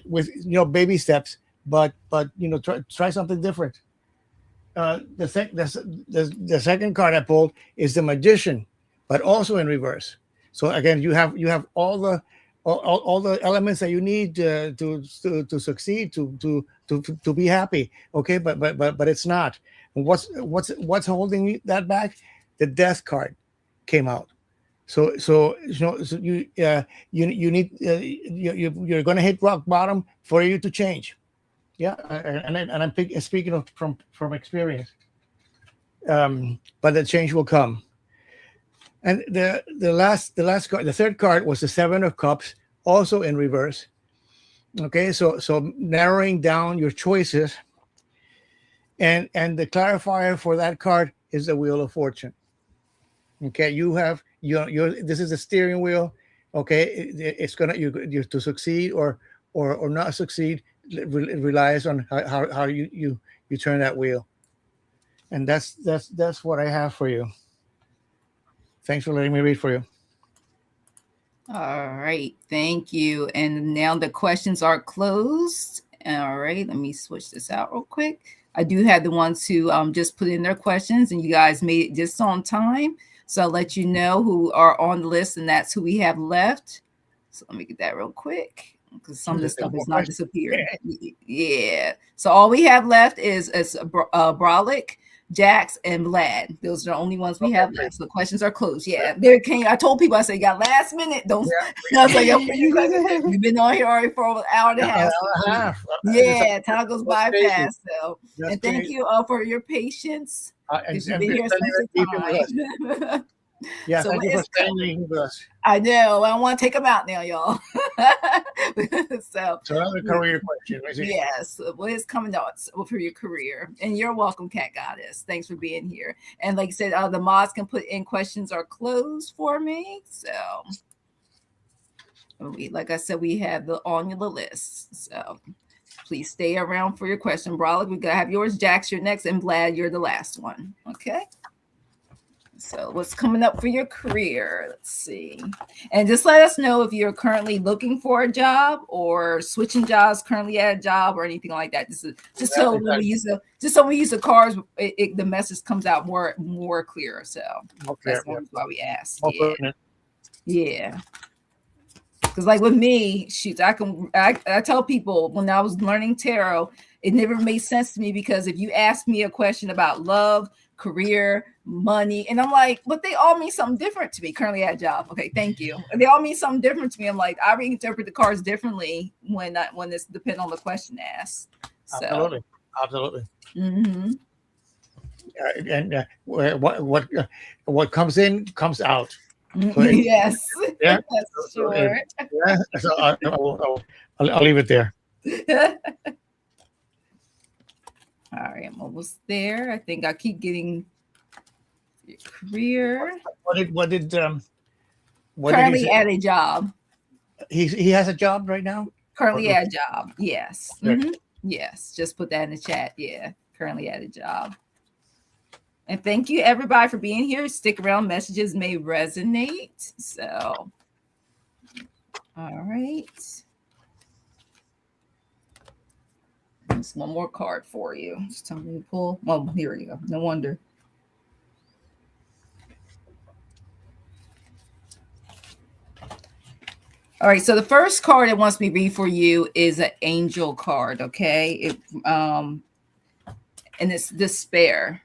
with, you know, baby steps, but you know, try something different. the second card I pulled is the Magician, but also in reverse. So again, you have all the elements that you need to succeed, to be happy. Okay, but it's not. And what's holding that back? The Death card came out. So you need you're going to hit rock bottom for you to change. Yeah, and I'm speaking of from experience. But the change will come. And the last card, the third card was the Seven of Cups, also in reverse. Okay, so narrowing down your choices, and the clarifier for that card is the Wheel of Fortune. Okay, you have your this is the steering wheel. Okay, it's gonna you to succeed or not succeed. It relies on how you turn that wheel. And that's what I have for you. Thanks for letting me read for you. All right, thank you. And now the questions are closed. All right, let me switch this out real quick. I do have the ones who just put in their questions, and you guys made it just on time. So I'll let you know who are on the list, and that's who we have left. So let me get that real quick, because some of this stuff has not disappeared. Yeah. So all we have left is Brolic, Jax, and Vlad. Those are the only ones we have left. So the questions are closed. Yeah. There came. I told people, I said, you got last minute. Don't. Yeah. I was like, you've been on here already for an hour and a half. Yeah, time goes by fast. So, and thank you for your patience. You've been here since the time. Yeah, so thank you for staying with us. I know. I don't want to take them out now, y'all. So another career question. Yes. What is coming out for your career? And you're welcome, Cat Goddess. Thanks for being here. And like I said, the mods can put in questions are closed for me. So like I said, we have on the list. So please stay around for your question. Brolic, we gotta have yours. Jax, you're next, and Vlad, you're the last one. Okay. So what's coming up for your career? Let's see. And just let us know if you're currently looking for a job or switching jobs, currently at a job, or anything like that. So when we use the cards, the message comes out more clear. So that's why we ask. Yeah. Because like with me, shoot, I tell people when I was learning tarot, it never made sense to me, because if you ask me a question about love, career, money, and I'm like, but they all mean something different to me. Currently at a job. Okay, thank you. They all mean something different to me. I'm like, I reinterpret the cards differently when it's depending on the question asked. So. Absolutely. Mm-hmm. And what comes in comes out. So yes. Yeah. That's sure. Yeah. So I'll leave it there. All right, I'm almost there. I think I keep getting your career. What did currently at a job. He has a job right now? Currently at a job, yes. Mm-hmm. Yes, just put that in the chat. Yeah, currently at a job. And thank you everybody for being here. Stick around, messages may resonate. So, all right. There's one more card for you. Just tell me to pull. Oh, here you go. No wonder. All right. So the first card it wants me to read for you is an angel card. Okay. And it's despair.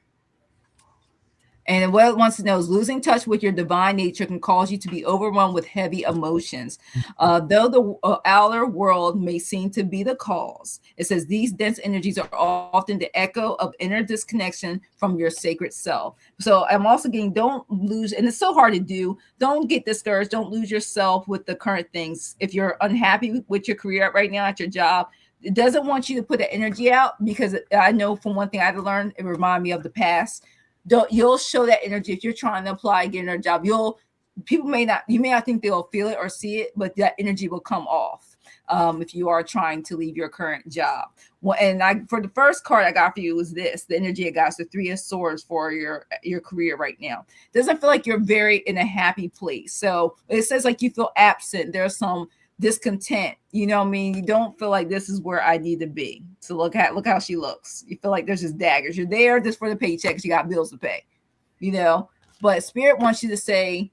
And what it wants to know is losing touch with your divine nature can cause you to be overwhelmed with heavy emotions. Though the outer world may seem to be the cause, it says these dense energies are often the echo of inner disconnection from your sacred self. So I'm also getting, don't lose, and it's so hard to do, don't get discouraged. Don't lose yourself with the current things. If you're unhappy with your career right now at your job, it doesn't want you to put the energy out, because I know from one thing I had to learn, it reminded me of the past. You'll show that energy if you're trying to apply again a job. You may not think they'll feel it or see it, but that energy will come off if you are trying to leave your current job. Well, and for the first card I got for you was this: the energy I got is the Three of Swords for your career right now. Doesn't feel like you're very in a happy place. So it says like you feel absent. There's some discontent. You know what I mean? You don't feel like this is where I need to be. So look how she looks. You feel like there's just daggers. You're there just for the paychecks. You got bills to pay, you know. But Spirit wants you to say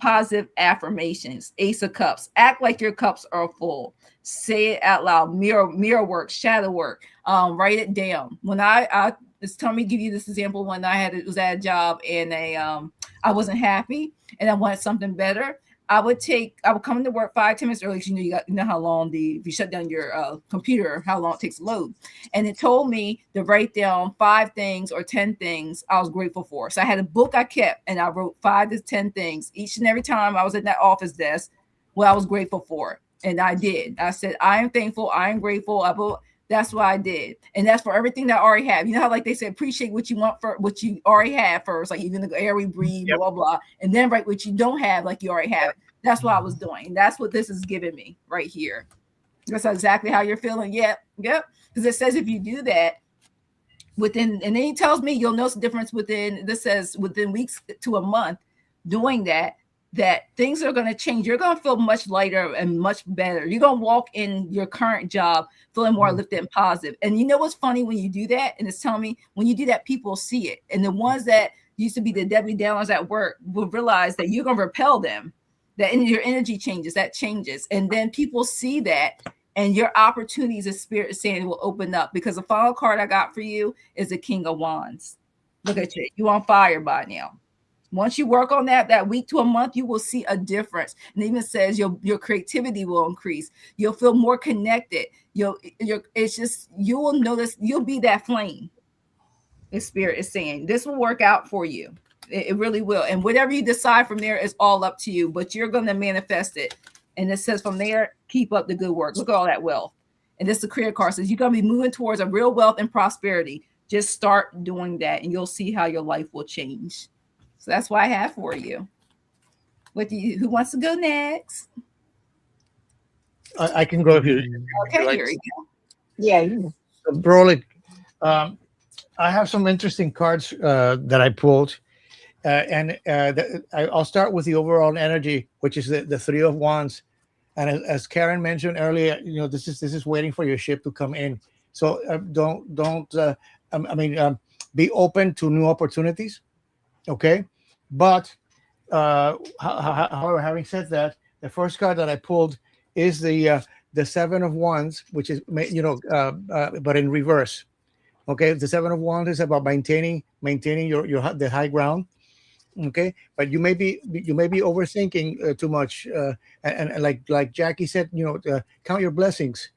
positive affirmations. Ace of Cups. Act like your cups are full. Say it out loud. Mirror work, shadow work. Write it down. When I just tell me, give you this example. When was at a job and I wasn't happy and I wanted something better. I would come to work 5-10 minutes early because you know how long if you shut down your computer, how long it takes to load. And it told me to write down 5 things or 10 things I was grateful for. So I had a book I kept and I wrote 5 to 10 things each and every time I was at that office desk what I was grateful for. And I did. I said, I am thankful. I am grateful. That's what I did. And that's for everything that I already have. You know how like they say, appreciate what you want for what you already have first, like even the air we breathe, blah, blah, and then write what you don't have like you already have it. That's what I was doing. That's what this is giving me right here. That's exactly how you're feeling. Yep. Because it says if you do that and then he tells me you'll notice the difference within weeks to a month doing that things are going to change. You're going to feel much lighter and much better. You're going to walk in your current job feeling more lifted and positive. And you know what's funny when you do that? And it's telling me when you do that, people see it. And the ones that used to be the Debbie Downers at work will realize that you're going to repel them, that your energy changes, that changes. And then people see that and your opportunities, as Spirit is saying, will open up because the final card I got for you is the King of Wands. Look at you. You're on fire by now. Once you work on that week to a month, you will see a difference. And it even says your creativity will increase. You'll feel more connected. You will notice you'll be that flame. The Spirit is saying this will work out for you. It really will. And whatever you decide from there is all up to you, but you're going to manifest it. And it says from there, keep up the good work. Look at all that wealth. And this is the career card says you're going to be moving towards a real wealth and prosperity. Just start doing that and you'll see how your life will change. So that's what I have for you. Who wants to go next? I can go if you. Okay, here we go. Yeah. So, Broly, I have some interesting cards that I pulled, and I'll start with the overall energy, which is the 3 of Wands. And as Karen mentioned earlier, this is waiting for your ship to come in. So be open to new opportunities. Okay. But however, having said that, the first card that I pulled is the 7 of Wands, which is but in reverse. Okay, the 7 of Wands is about maintaining the high ground. Okay, but you may be overthinking too much, and like Jackie said, count your blessings.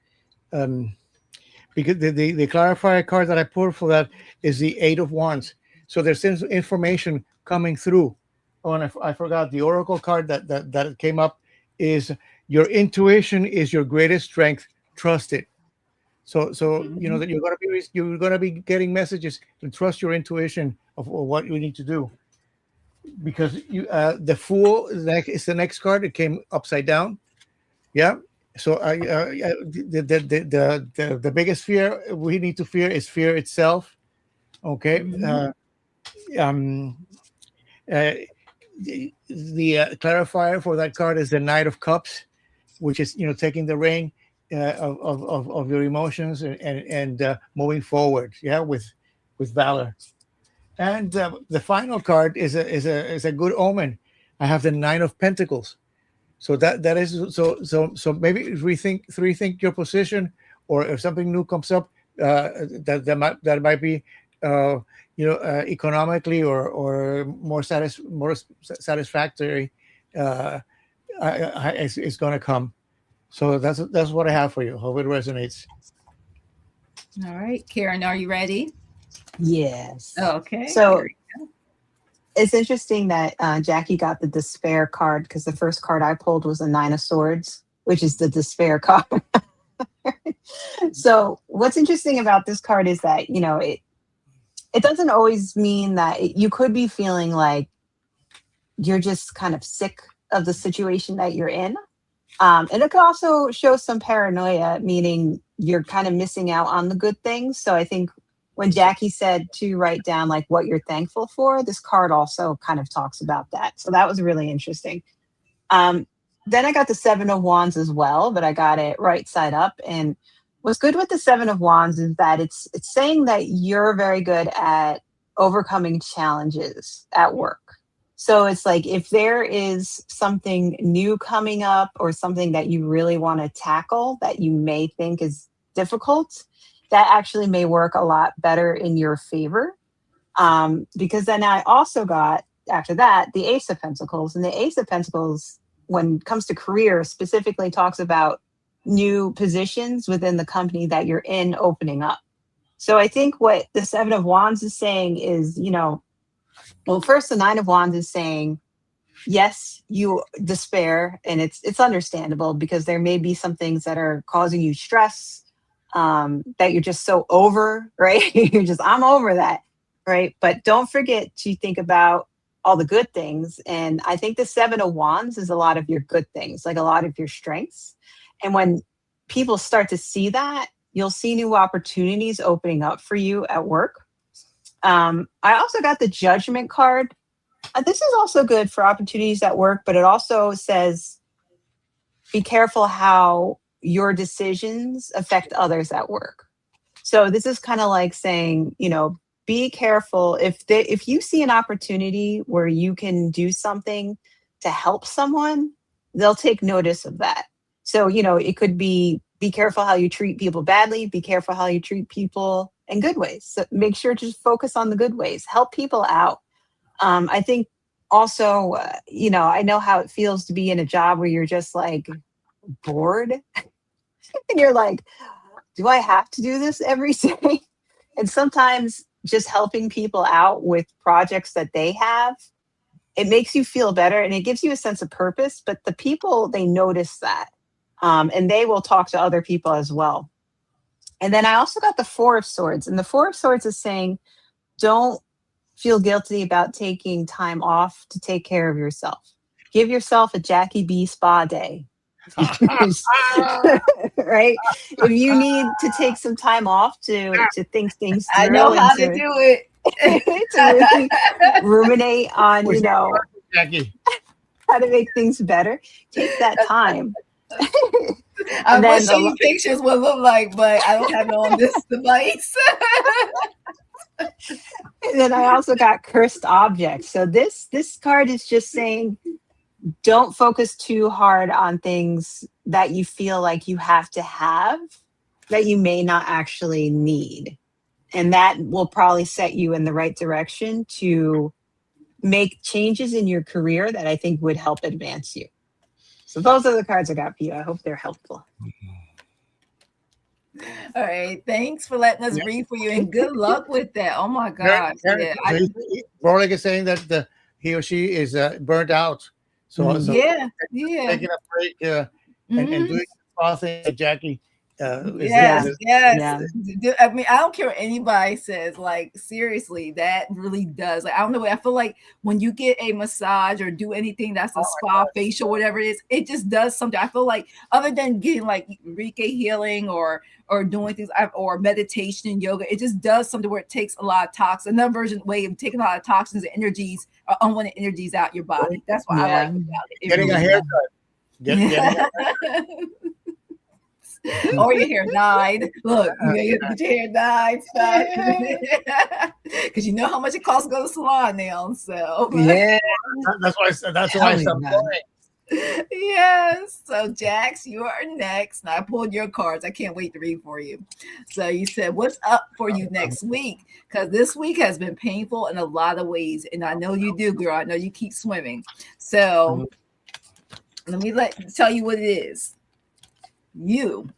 Because the clarifier card that I pulled for that is the 8 of Wands. So there's information coming through. Oh, and I forgot the oracle card that came up is your intuition is your greatest strength. Trust it. So that you're gonna be getting messages to trust your intuition of what you need to do. Because the Fool is the next card. It came upside down. Yeah. So the biggest fear we need to fear is fear itself. Okay. The clarifier for that card is the Knight of Cups, which is taking the reign of your emotions and moving forward, with valor. And the final card is a good omen. I have the 9 of Pentacles, so that is so maybe rethink your position, or if something new comes up that might be economically or more satisfactory, it's going to come. So that's what I have for you. Hope it resonates. All right, Karen, are you ready? Yes. Okay. So it's interesting that Jackie got the despair card because the first card I pulled was a 9 of Swords, which is the despair card. So what's interesting about this card is that it doesn't always mean that you could be feeling like you're just kind of sick of the situation that you're in. And it could also show some paranoia, meaning you're kind of missing out on the good things. So I think when Jackie said to write down like what you're thankful for, this card also kind of talks about that. So that was really interesting. then I got the Seven of Wands as well, but I got it right side up. And what's good with the Seven of Wands is that it's saying that you're very good at overcoming challenges at work. So it's like if there is something new coming up or something that you really want to tackle that you may think is difficult, that actually may work a lot better in your favor. Because then I also got, after that, the Ace of Pentacles. And the Ace of Pentacles, when it comes to career, specifically talks about new positions within the company that you're in opening up. So I think what the Seven of Wands is saying is, well, first, the Nine of Wands is saying, yes, you despair, and it's understandable because there may be some things that are causing you stress, that you're just so over, right? You're just, I'm over that, right? But don't forget to think about all the good things. And I think the Seven of Wands is a lot of your good things, like a lot of your strengths. And when people start to see that, you'll see new opportunities opening up for you at work. I also got the Judgment card. This is also good for opportunities at work, but it also says, be careful how your decisions affect others at work. So this is kind of like saying, be careful if you see an opportunity where you can do something to help someone, they'll take notice of that. So, it could be careful how you treat people badly, be careful how you treat people in good ways. So make sure to just focus on the good ways, help people out. I think also, I know how it feels to be in a job where you're just like bored and you're like, do I have to do this every day? And sometimes just helping people out with projects that they have, it makes you feel better and it gives you a sense of purpose. But the people, they notice that, and they will talk to other people as well. And then I also got the Four of Swords, and the Four of Swords is saying, don't feel guilty about taking time off to take care of yourself. Give yourself a Jackie B spa day. Right? If you need to take some time off to think things through, I know how to do it. To really ruminate on, Jackie, how to make things better, take that time. I wish these pictures would look like, but I don't have it on this device. And then I also got Cursed Objects. So this card is just saying, don't focus too hard on things that you feel like you have to have that you may not actually need. And that will probably set you in the right direction to make changes in your career that I think would help advance you. So those are the cards I got for you. I hope they're helpful. All right. Thanks for letting us read for you, and good luck with that. Oh my gosh. Rolex is saying that he or she is burnt out. So taking a break and doing the thing that Jackie. Yes. I mean, I don't care what anybody says. Like, seriously, that really does. Like, I don't know. I feel like when you get a massage or do anything that's a spa, facial, whatever it is, it just does something. I feel like other than getting like Reiki healing or doing things or meditation and yoga, it just does something where it takes a lot of toxins. Another way of taking a lot of toxins and energies, unwanted energies out your body. That's what I like about it. Getting a haircut. Or your hair dyed. Look, you get your hair dyed, because you know how much it costs to go to the salon now. So that's why I stopped going. Yes. So Jax, you are next. And I pulled your cards. I can't wait to read for you. So you said, what's up for you next week? Because this week has been painful in a lot of ways. And I know you do, girl. I know you keep swimming. So let me tell you what it is. You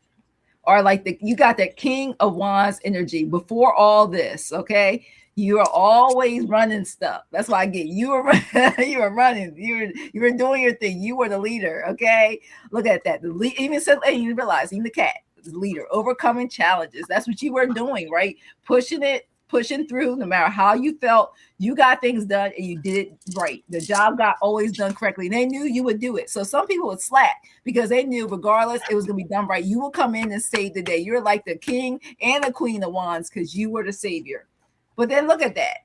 are like you got that King of Wands energy before all this, okay? You are always running stuff. That's why I get you were running. You were doing your thing. You were the leader, okay? Look at that. Even said, and you realize even the cat is the leader, overcoming challenges. That's what you were doing, right? Pushing through, no matter how you felt, you got things done and you did it right. The job got always done correctly. And they knew you would do it. So some people would slack because they knew regardless it was going to be done right. You will come in and save the day. You're like the king and the queen of wands because you were the savior. But then look at that.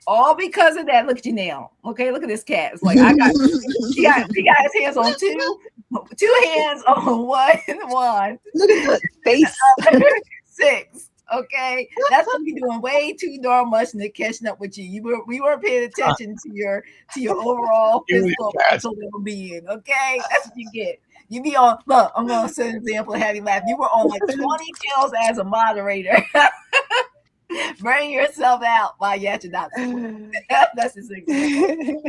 All because of that. Look at you now. Okay, look at this cat. It's like he got his hands on two 2 hands on one. Look at the face. 6. Okay, that's what we're doing way too darn much and catching up with you. We weren't paying attention to your overall physical mental well-being. Okay, that's what you get. You be on. Look, I'm gonna set an example of having laugh. You were on like 20 pills as a moderator. Bring yourself out while you at your doctor. That's his example.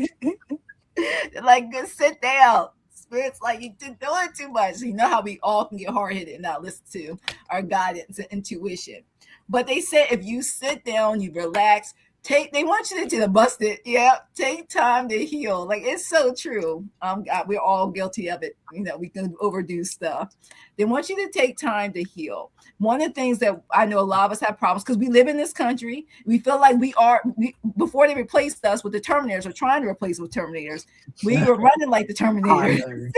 Like, just sit down. Spirits like you're doing too much. So you know how we all can get hard-headed and not listen to our guidance and intuition. But they said if you sit down, you relax, they want you to bust it. Yeah, take time to heal. Like, it's so true. We're all guilty of it. We can overdo stuff. They want you to take time to heal. One of the things that I know a lot of us have problems because we live in this country. We feel like before they replaced us with the Terminators or trying to replace us with Terminators, we were running like the Terminators.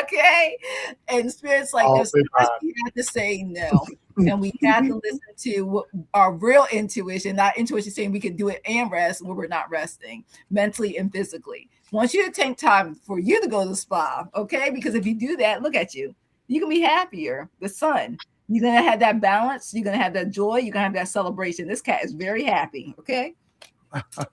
Okay? And spirits like this, we have to say no. And we have to listen to our real intuition, not intuition saying we can do it and rest where we're not resting mentally and physically. I want you to take time for you to go to the spa, okay? Because if you do that, look at you. You can be happier. The sun. You're going to have that balance. You're going to have that joy. You're going to have that celebration. This cat is very happy, okay?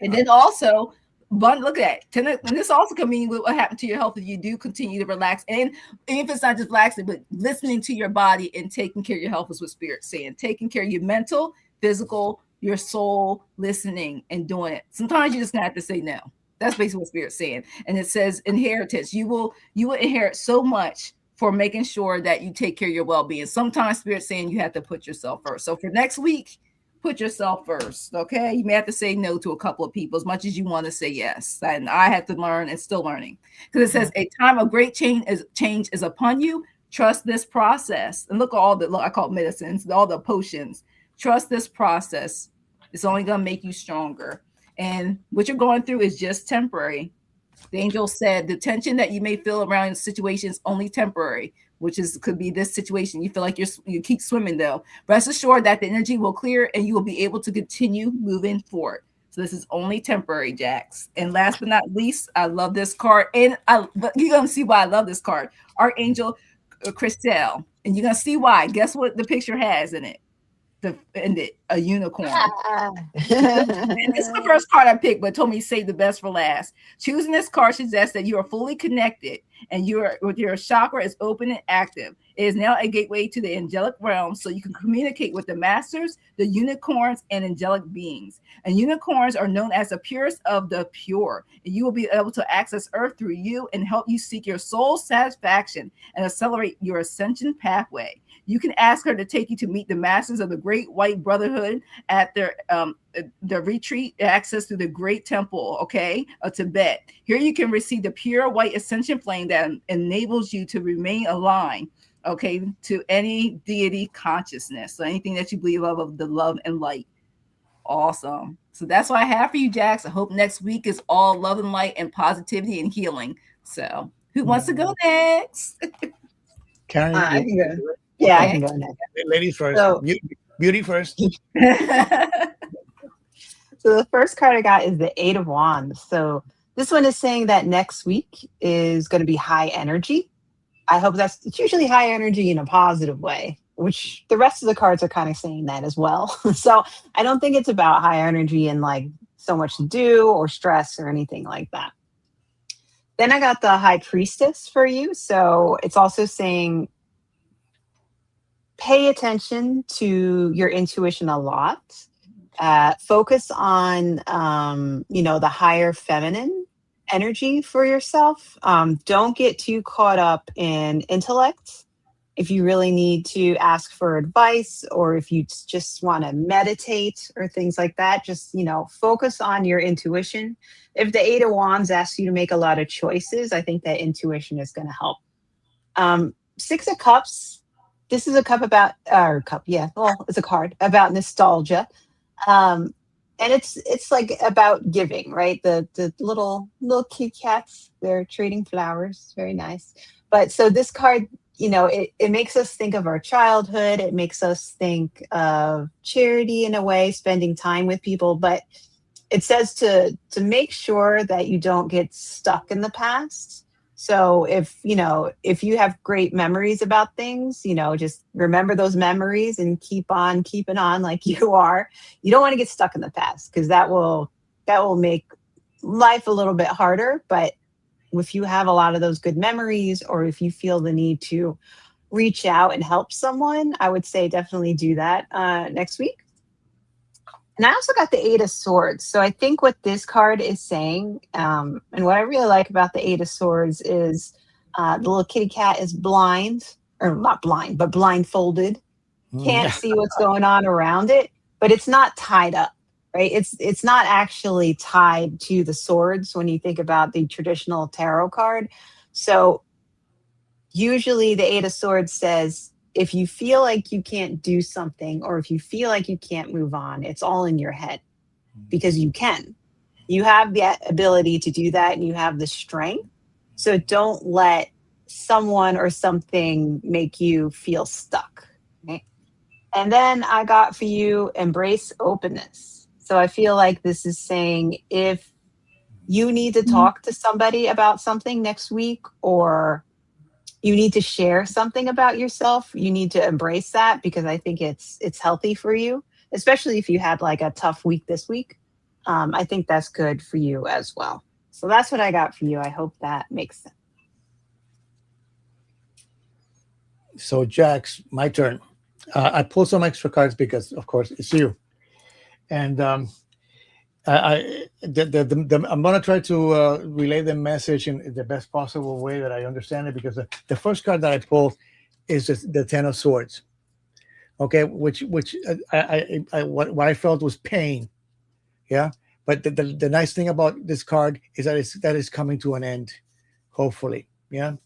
And then also, look at that. And this also can mean what happened to your health if you do continue to relax. And if it's not just relaxing, but listening to your body and taking care of your health is what Spirit's saying. Taking care of your mental, physical, your soul, listening and doing it. Sometimes you just have to say no. That's basically what Spirit's saying. And it says inheritance. You will inherit so much for making sure that you take care of your well-being. Sometimes Spirit's saying you have to put yourself first. So for next week, put yourself first, okay? You may have to say no to a couple of people as much as you want to say yes. And I had to learn and still learning. Because it says a time of great change is upon you. Trust this process. And look at all I call it medicines, all the potions. Trust this process. It's only going to make you stronger. And what you're going through is just temporary. The angel said the tension that you may feel around situations only temporary, which could be this situation. You feel like you keep swimming though. Rest assured that the energy will clear and you will be able to continue moving forward. So this is only temporary, Jax. And last but not least, I love this card. And you're going to see why I love this card. Archangel Christelle. And you're going to see why. Guess what the picture has in it? A unicorn. And this is the first card I picked, but told me to save the best for last. Choosing this card suggests that you are fully connected and your chakra is open and active. It is now a gateway to the angelic realm, so you can communicate with the masters, the unicorns, and angelic beings. And unicorns are known as the purest of the pure. And you will be able to access Earth through you and help you seek your soul satisfaction and accelerate your ascension pathway. You can ask her to take you to meet the masters of the Great White Brotherhood at their retreat, access to the Great Temple, of Tibet. Here you can receive the pure white ascension flame that enables you to remain aligned, to any deity consciousness. So anything that you believe of the love and light. Awesome. So that's what I have for you, Jax. I hope next week is all love and light and positivity and healing. So who wants to go next? Karen, I can go next. Ladies first. So, beauty first. So the first card I got is the 8 of Wands. So this one is saying that next week is going to be high energy. I hope it's usually high energy in a positive way, which the rest of the cards are kind of saying that as well. So I don't think it's about high energy and like so much to do or stress or anything like that. Then I got the High Priestess for you. So it's also saying pay attention to your intuition a lot. Focus on, the higher feminine energy for yourself. Don't get too caught up in intellect. If you really need to ask for advice or if you just want to meditate or things like that, just, focus on your intuition. If the 8 of Wands asks you to make a lot of choices, I think that intuition is going to help. 6 of Cups. This is a cup it's a card about nostalgia. And it's like about giving, right? The little Kit Kats, they're trading flowers. Very nice. But so this card, it makes us think of our childhood. It makes us think of charity in a way, spending time with people. But it says to make sure that you don't get stuck in the past. So if you have great memories about things, just remember those memories and keep on keeping on like you are. You don't want to get stuck in the past, because that will make life a little bit harder. But if you have a lot of those good memories, or if you feel the need to reach out and help someone, I would say definitely do that next week. And I also got the Eight of Swords. So I think what this card is saying, and what I really like about the Eight of Swords is the little kitty cat is blind, or not blind, but blindfolded. Can't see what's going on around it, but it's not tied up, right? It's not actually tied to the swords when you think about the traditional tarot card. So usually the Eight of Swords says, if you feel like you can't do something, or if you feel like you can't move on, it's all in your head, because you can. You have the ability to do that, and you have the strength. So don't let someone or something make you feel stuck. Right? And then I got for you, embrace openness. So I feel like this is saying, if you need to talk to somebody about something next week, or you need to share something about yourself, you need to embrace that, because I think it's healthy for you, especially if you had like a tough week this week. I think that's good for you as well. So that's what I got for you. I hope that makes sense. So Jax, my turn. I pulled some extra cards because, of course, it's you. And I'm going to try to relay the message in the best possible way that I understand it, because the first card that I pulled is the Ten of Swords. Okay, which what I felt was pain. Yeah, but the nice thing about this card is that it's coming to an end, hopefully. Yeah.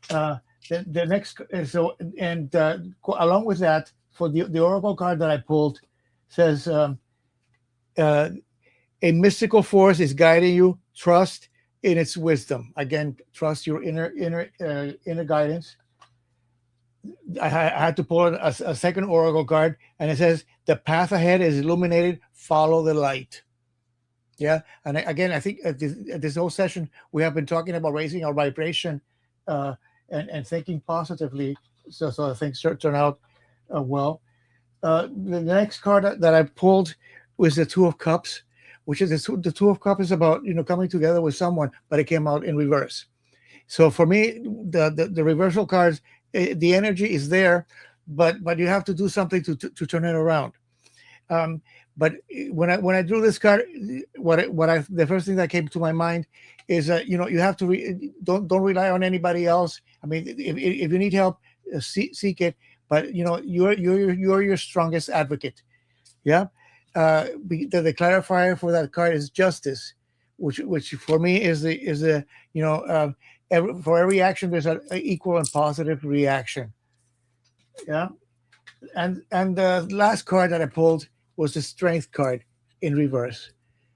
The next, so, and along with that, for the Oracle card that I pulled, says a mystical force is guiding you. Trust in its wisdom. Again, trust your inner guidance. I had to pull a second Oracle card, and it says the path ahead is illuminated. Follow the light. Yeah, and again, I think this whole session we have been talking about raising our vibration and thinking positively, so things turn out well. The next card that I pulled was the Two of Cups, which is the Two of Cups is about coming together with someone, but it came out in reverse. So for me, the reversal cards, the energy is there, but you have to do something to turn it around. But when I drew this card, the first thing that came to my mind is that you have to don't rely on anybody else. I mean, if you need help, seek it. But you're your strongest advocate. Yeah. The clarifier for that card is justice, which for me is for every action there's an equal and positive reaction. Yeah. And the last card that I pulled was the Strength card in reverse.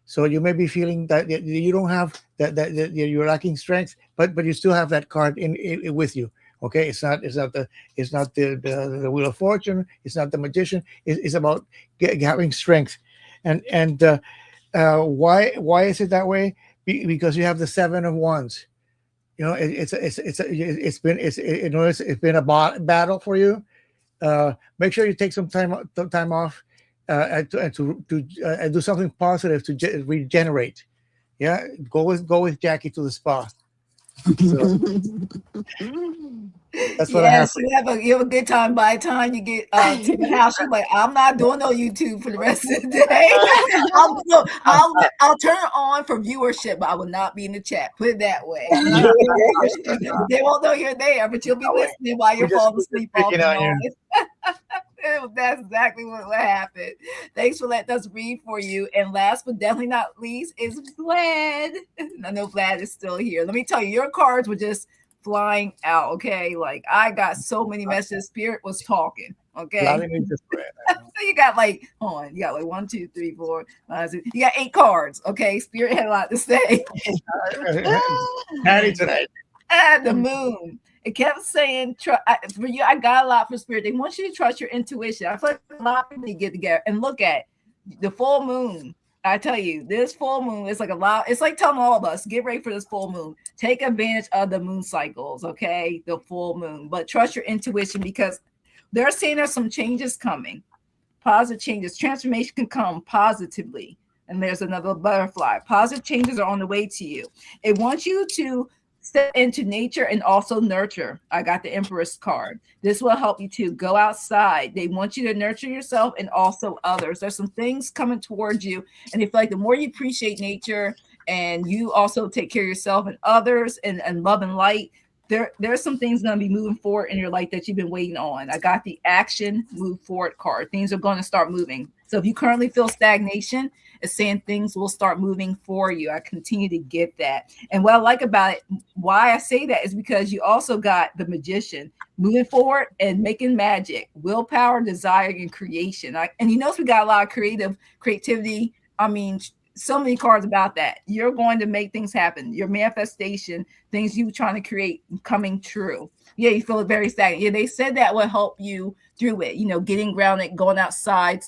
So you may be feeling that you don't have that you're lacking strength, but you still have that card in with you. Okay, it's not the Wheel of Fortune. It's not the Magician. It's about having strength. And why is it that way? Because you have the Seven of Wands. It's been a battle for you. Make sure you take some time off and to do something positive to regenerate. Yeah, go with Jackie to the spa. So, that's what I have. You have a good time. By the time you get to the house, you're like, I'm not doing no YouTube for the rest of the day. I'll turn it on for viewership, but I will not be in the chat. Put it that way. They won't know you're there, but you'll be listening while you're falling asleep all night. That's exactly what happened. Thanks for letting us read for you. And last but definitely not least is Vlad. I know Vlad is still here. Let me tell you, your cards were just flying out. Okay, like I got so many messages. Spirit was talking. Okay, so you got like, hold on, you got like 1, 2, 3, 4, 5, 6. You got 8 cards. Okay, Spirit had a lot to say. Patty tonight. The moon. It kept saying, for you, I got a lot for Spirit. They want you to trust your intuition. I feel like a lot of people need to get together and look at the full moon I tell you, this full moon is like a lot. It's like telling all of us, get ready for this full moon. Take advantage of the moon cycles, okay? The full moon. But trust your intuition because they're saying there's some changes coming. Positive changes. Transformation can come positively. And there's another butterfly. Positive changes are on the way to you. It wants you to step into nature and also nurture. I got the Empress card. This will help you to go outside. They want you to nurture yourself and also others. There's some things coming towards you. And they feel like the more you appreciate nature and you also take care of yourself and others and love and light, there's some things going to be moving forward in your life that you've been waiting on. I got the action move forward card. Things are going to start moving. So if you currently feel stagnation, it's saying things will start moving for you. I continue to get that. And what I like about it, why I say that is because you also got the magician moving forward and making magic, willpower, desire, and creation. And you notice we got a lot of creativity. I mean, so many cards about that. You're going to make things happen. Your manifestation, things you trying to create coming true. Yeah, you feel very stagnant. Yeah, they said that will help you through it. You know, getting grounded, going outside,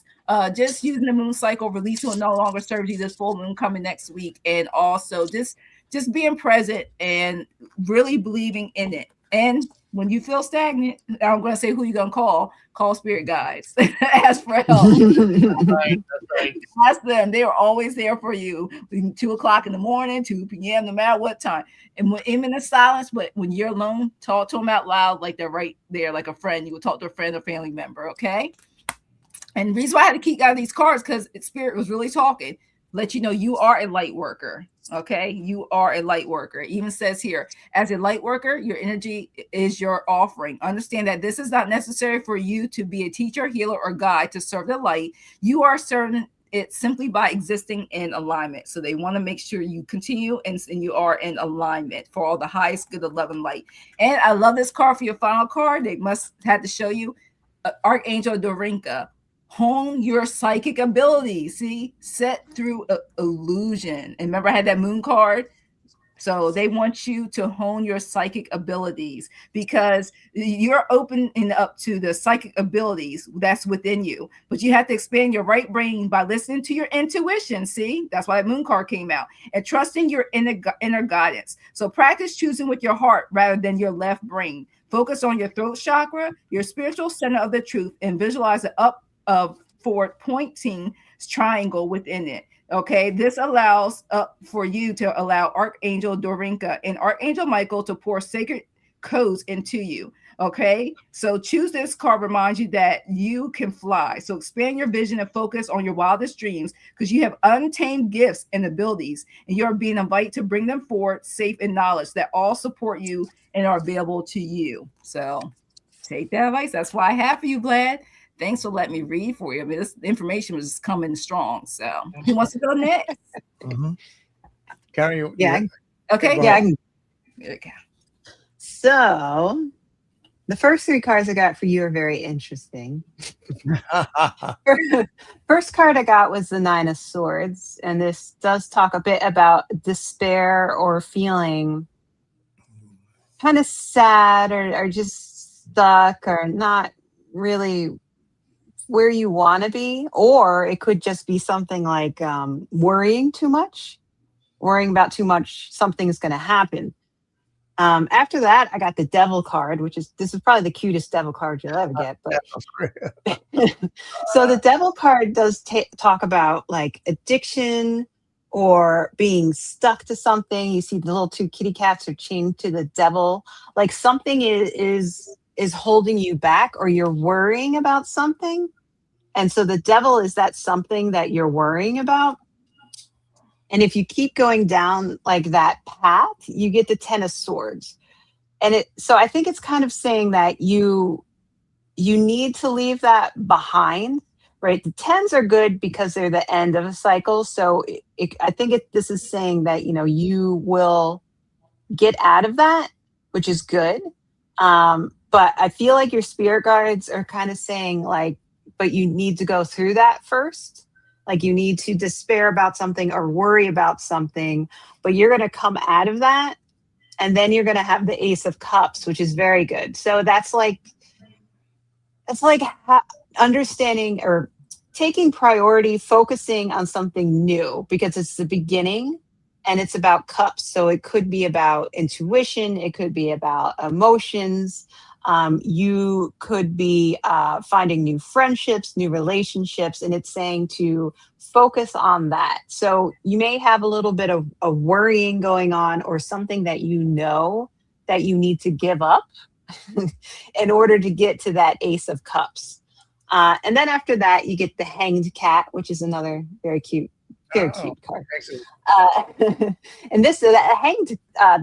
just using the moon cycle, release will no longer serve you. This full moon coming next week, and also just being present and really believing in it. And when you feel stagnant, I'm going to say who you're going to call. Call spirit guides. Ask for help. That's right. Ask them. They are always there for you. 2 o'clock in the morning, 2 p.m., no matter what time. And when in the silence, but when you're alone, talk to them out loud like they're right there, like a friend. You would talk to a friend or family member, okay? And the reason why I had to keep out of these cards because spirit was really talking. Let you know you are a light worker. Okay, you are a light worker. It even says here, as a light worker, your energy is your offering. Understand that this is not necessary for you to be a teacher, healer, or guide to serve the light. You are serving it simply by existing in alignment. So they want to make sure you continue and you are in alignment for all the highest good of love and light. And I love this card for your final card. They must have to show you Archangel Dorinka. Hone your psychic abilities. See, set through illusion. And remember, I had that moon card. So they want you to hone your psychic abilities because you're opening up to the psychic abilities that's within you. But you have to expand your right brain by listening to your intuition. See, that's why that moon card came out, and trusting your inner guidance. So practice choosing with your heart rather than your left brain. Focus on your throat chakra, your spiritual center of the truth, and visualize it up of forward pointing triangle within it. Okay, this allows for you to allow Archangel Dorinka and Archangel Michael to pour sacred codes into you. Okay, so choose this card, reminds you that you can fly. So expand your vision and focus on your wildest dreams because you have untamed gifts and abilities, and you're being invited to bring them forward safe in knowledge that all support you and are available to you. So take that advice. That's why I have for you, Vlad. Thanks for letting me read for you. I mean, this information was coming strong. So, who wants to go next? Mm-hmm. Karen, okay. Yeah, I can. Okay. So, the first 3 cards I got for you are very interesting. First card I got was the 9 of Swords, and this does talk a bit about despair or feeling kind of sad or just stuck or not really where you want to be, or it could just be something like worrying too much, worrying about too much, something's going to happen. After that, I got the Devil card, this is probably the cutest Devil card you'll ever get. But so the Devil card does talk about like addiction or being stuck to something. You see the little 2 kitty cats are chained to the devil, like something is holding you back, or you're worrying about something. And so the devil is that something that you're worrying about. And if you keep going down like that path, you get the 10 of Swords. And so I think it's kind of saying that you need to leave that behind, right? The 10s are good because they're the end of a cycle. So I think this is saying that, you will get out of that, which is good. But I feel like your spirit guides are kind of saying like, but you need to go through that first. Like you need to despair about something or worry about something, but you're going to come out of that. And then you're going to have the Ace of Cups, which is very good. So that's like understanding or taking priority, focusing on something new because it's the beginning and it's about cups. So it could be about intuition, it could be about emotions. You could be finding new friendships, new relationships, and it's saying to focus on that. So you may have a little bit of worrying going on or something that you know that you need to give up in order to get to that Ace of Cups. And then after that, you get the Hanged Cat, which is another very cute card. And this the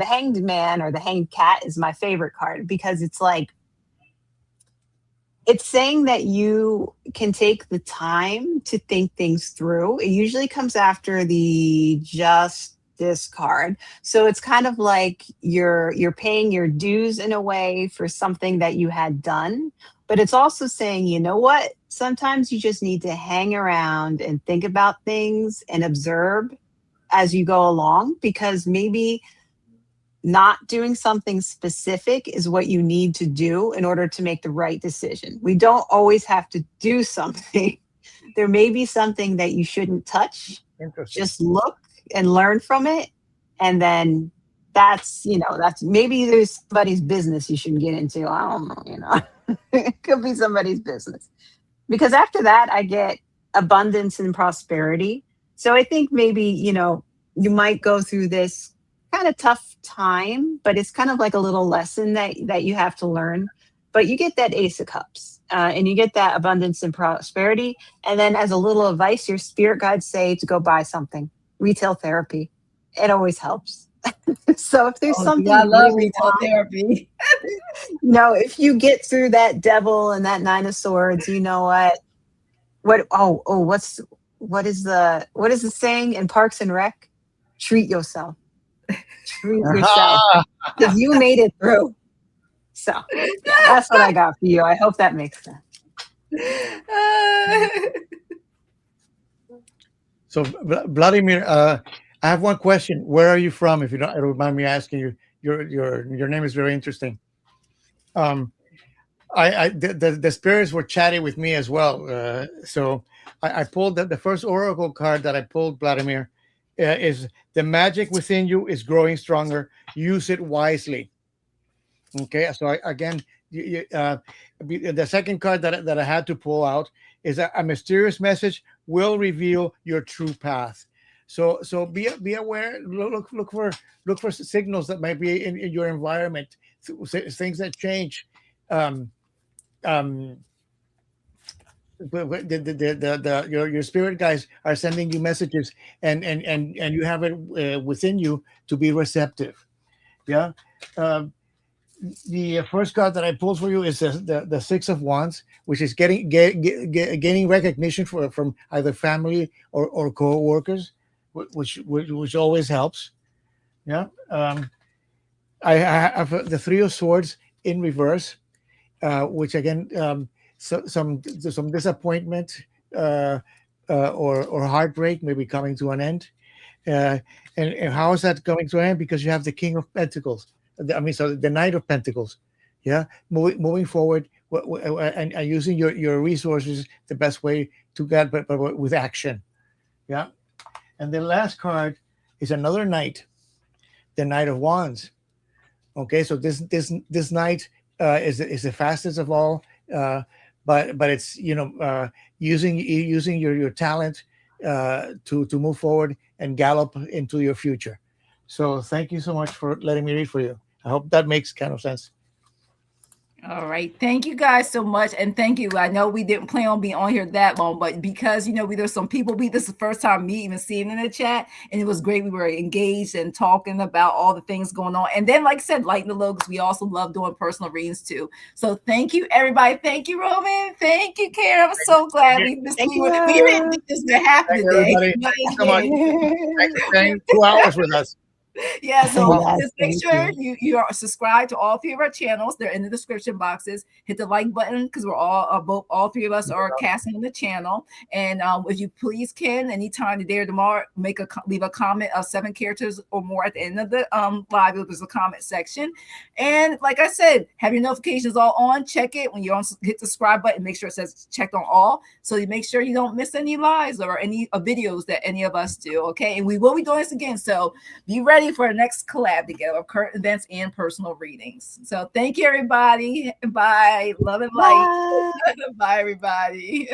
Hanged Man or the Hanged Cat is my favorite card because it's like it's saying that you can take the time to think things through. It usually comes after the Justice card, so it's kind of like you're paying your dues in a way for something that you had done. But it's also saying, you know what? Sometimes you just need to hang around and think about things and observe as you go along, because maybe not doing something specific is what you need to do in order to make the right decision. We don't always have to do something. There may be something that you shouldn't touch. Just look and learn from it. And then that's maybe there's somebody's business you shouldn't get into. I don't know, it could be somebody's business. Because after that, I get abundance and prosperity. So I think maybe, you might go through this kind of tough time, but it's kind of like a little lesson that you have to learn. But you get that Ace of Cups and you get that abundance and prosperity. And then as a little advice, your spirit guides say to go buy something. Retail therapy. It always helps. So if there's something I love retail therapy. If you get through that Devil and that Nine of Swords, you know what is the saying in Parks and Rec? Treat yourself. Treat yourself. Because you made it through. So that's what I got for you. I hope that makes sense. So Vladimir, I have one question. Where are you from? If you don't mind me asking you, your name is very interesting. The spirits were chatting with me as well. So I pulled the first oracle card that I pulled, Vladimir, is the magic within you is growing stronger. Use it wisely. Okay. So the second card that I had to pull out is a mysterious message will reveal your true path. So be aware. Look for signals that might be in your environment, things that change. Your spirit guides are sending you messages, and you have it within you to be receptive. Yeah. The first card that I pulled for you is the Six of Wands, which is gaining recognition from either family or co-workers, which always helps. Yeah. I have the Three of Swords in reverse, which again, some disappointment or heartbreak may be coming to an end. And how is that coming to an end? Because you have the King of Pentacles. The Knight of Pentacles. Yeah, moving forward and using your resources the best way to get, but with action. Yeah. And the last card is another knight, the Knight of Wands. Okay, so this knight is the fastest of all, but it's using your talent to move forward and gallop into your future. So thank you so much for letting me read for you. I hope that makes kind of sense. All right. Thank you guys so much. And thank you. I know we didn't plan on being on here that long, but because, there's some people, this is the first time me even seeing in the chat, and it was great. We were engaged and talking about all the things going on. And then, like I said, lighten the load, because we also love doing personal readings too. So thank you, everybody. Thank you, Roman. Thank you, Karen. I'm so glad we didn't think this would happen today. Thank you so much. Thanks for staying 2 hours with us. Yeah, so Yes, just make thank sure you. you are subscribed to all three of our channels. They're in the description boxes. Hit the like button because we're all three of us are casting the channel. And if you please can anytime today or tomorrow, leave a comment of 7 characters or more at the end of the live. There's a comment section. And like I said, have your notifications all on. Check it when you're on. Hit the subscribe button. Make sure it says checked on all, so you make sure you don't miss any lives or any videos that any of us do. Okay, and we will be doing this again. So be ready for our next collab together of current events and personal readings. So thank you, everybody. Bye. Love and light. Bye. Bye, everybody.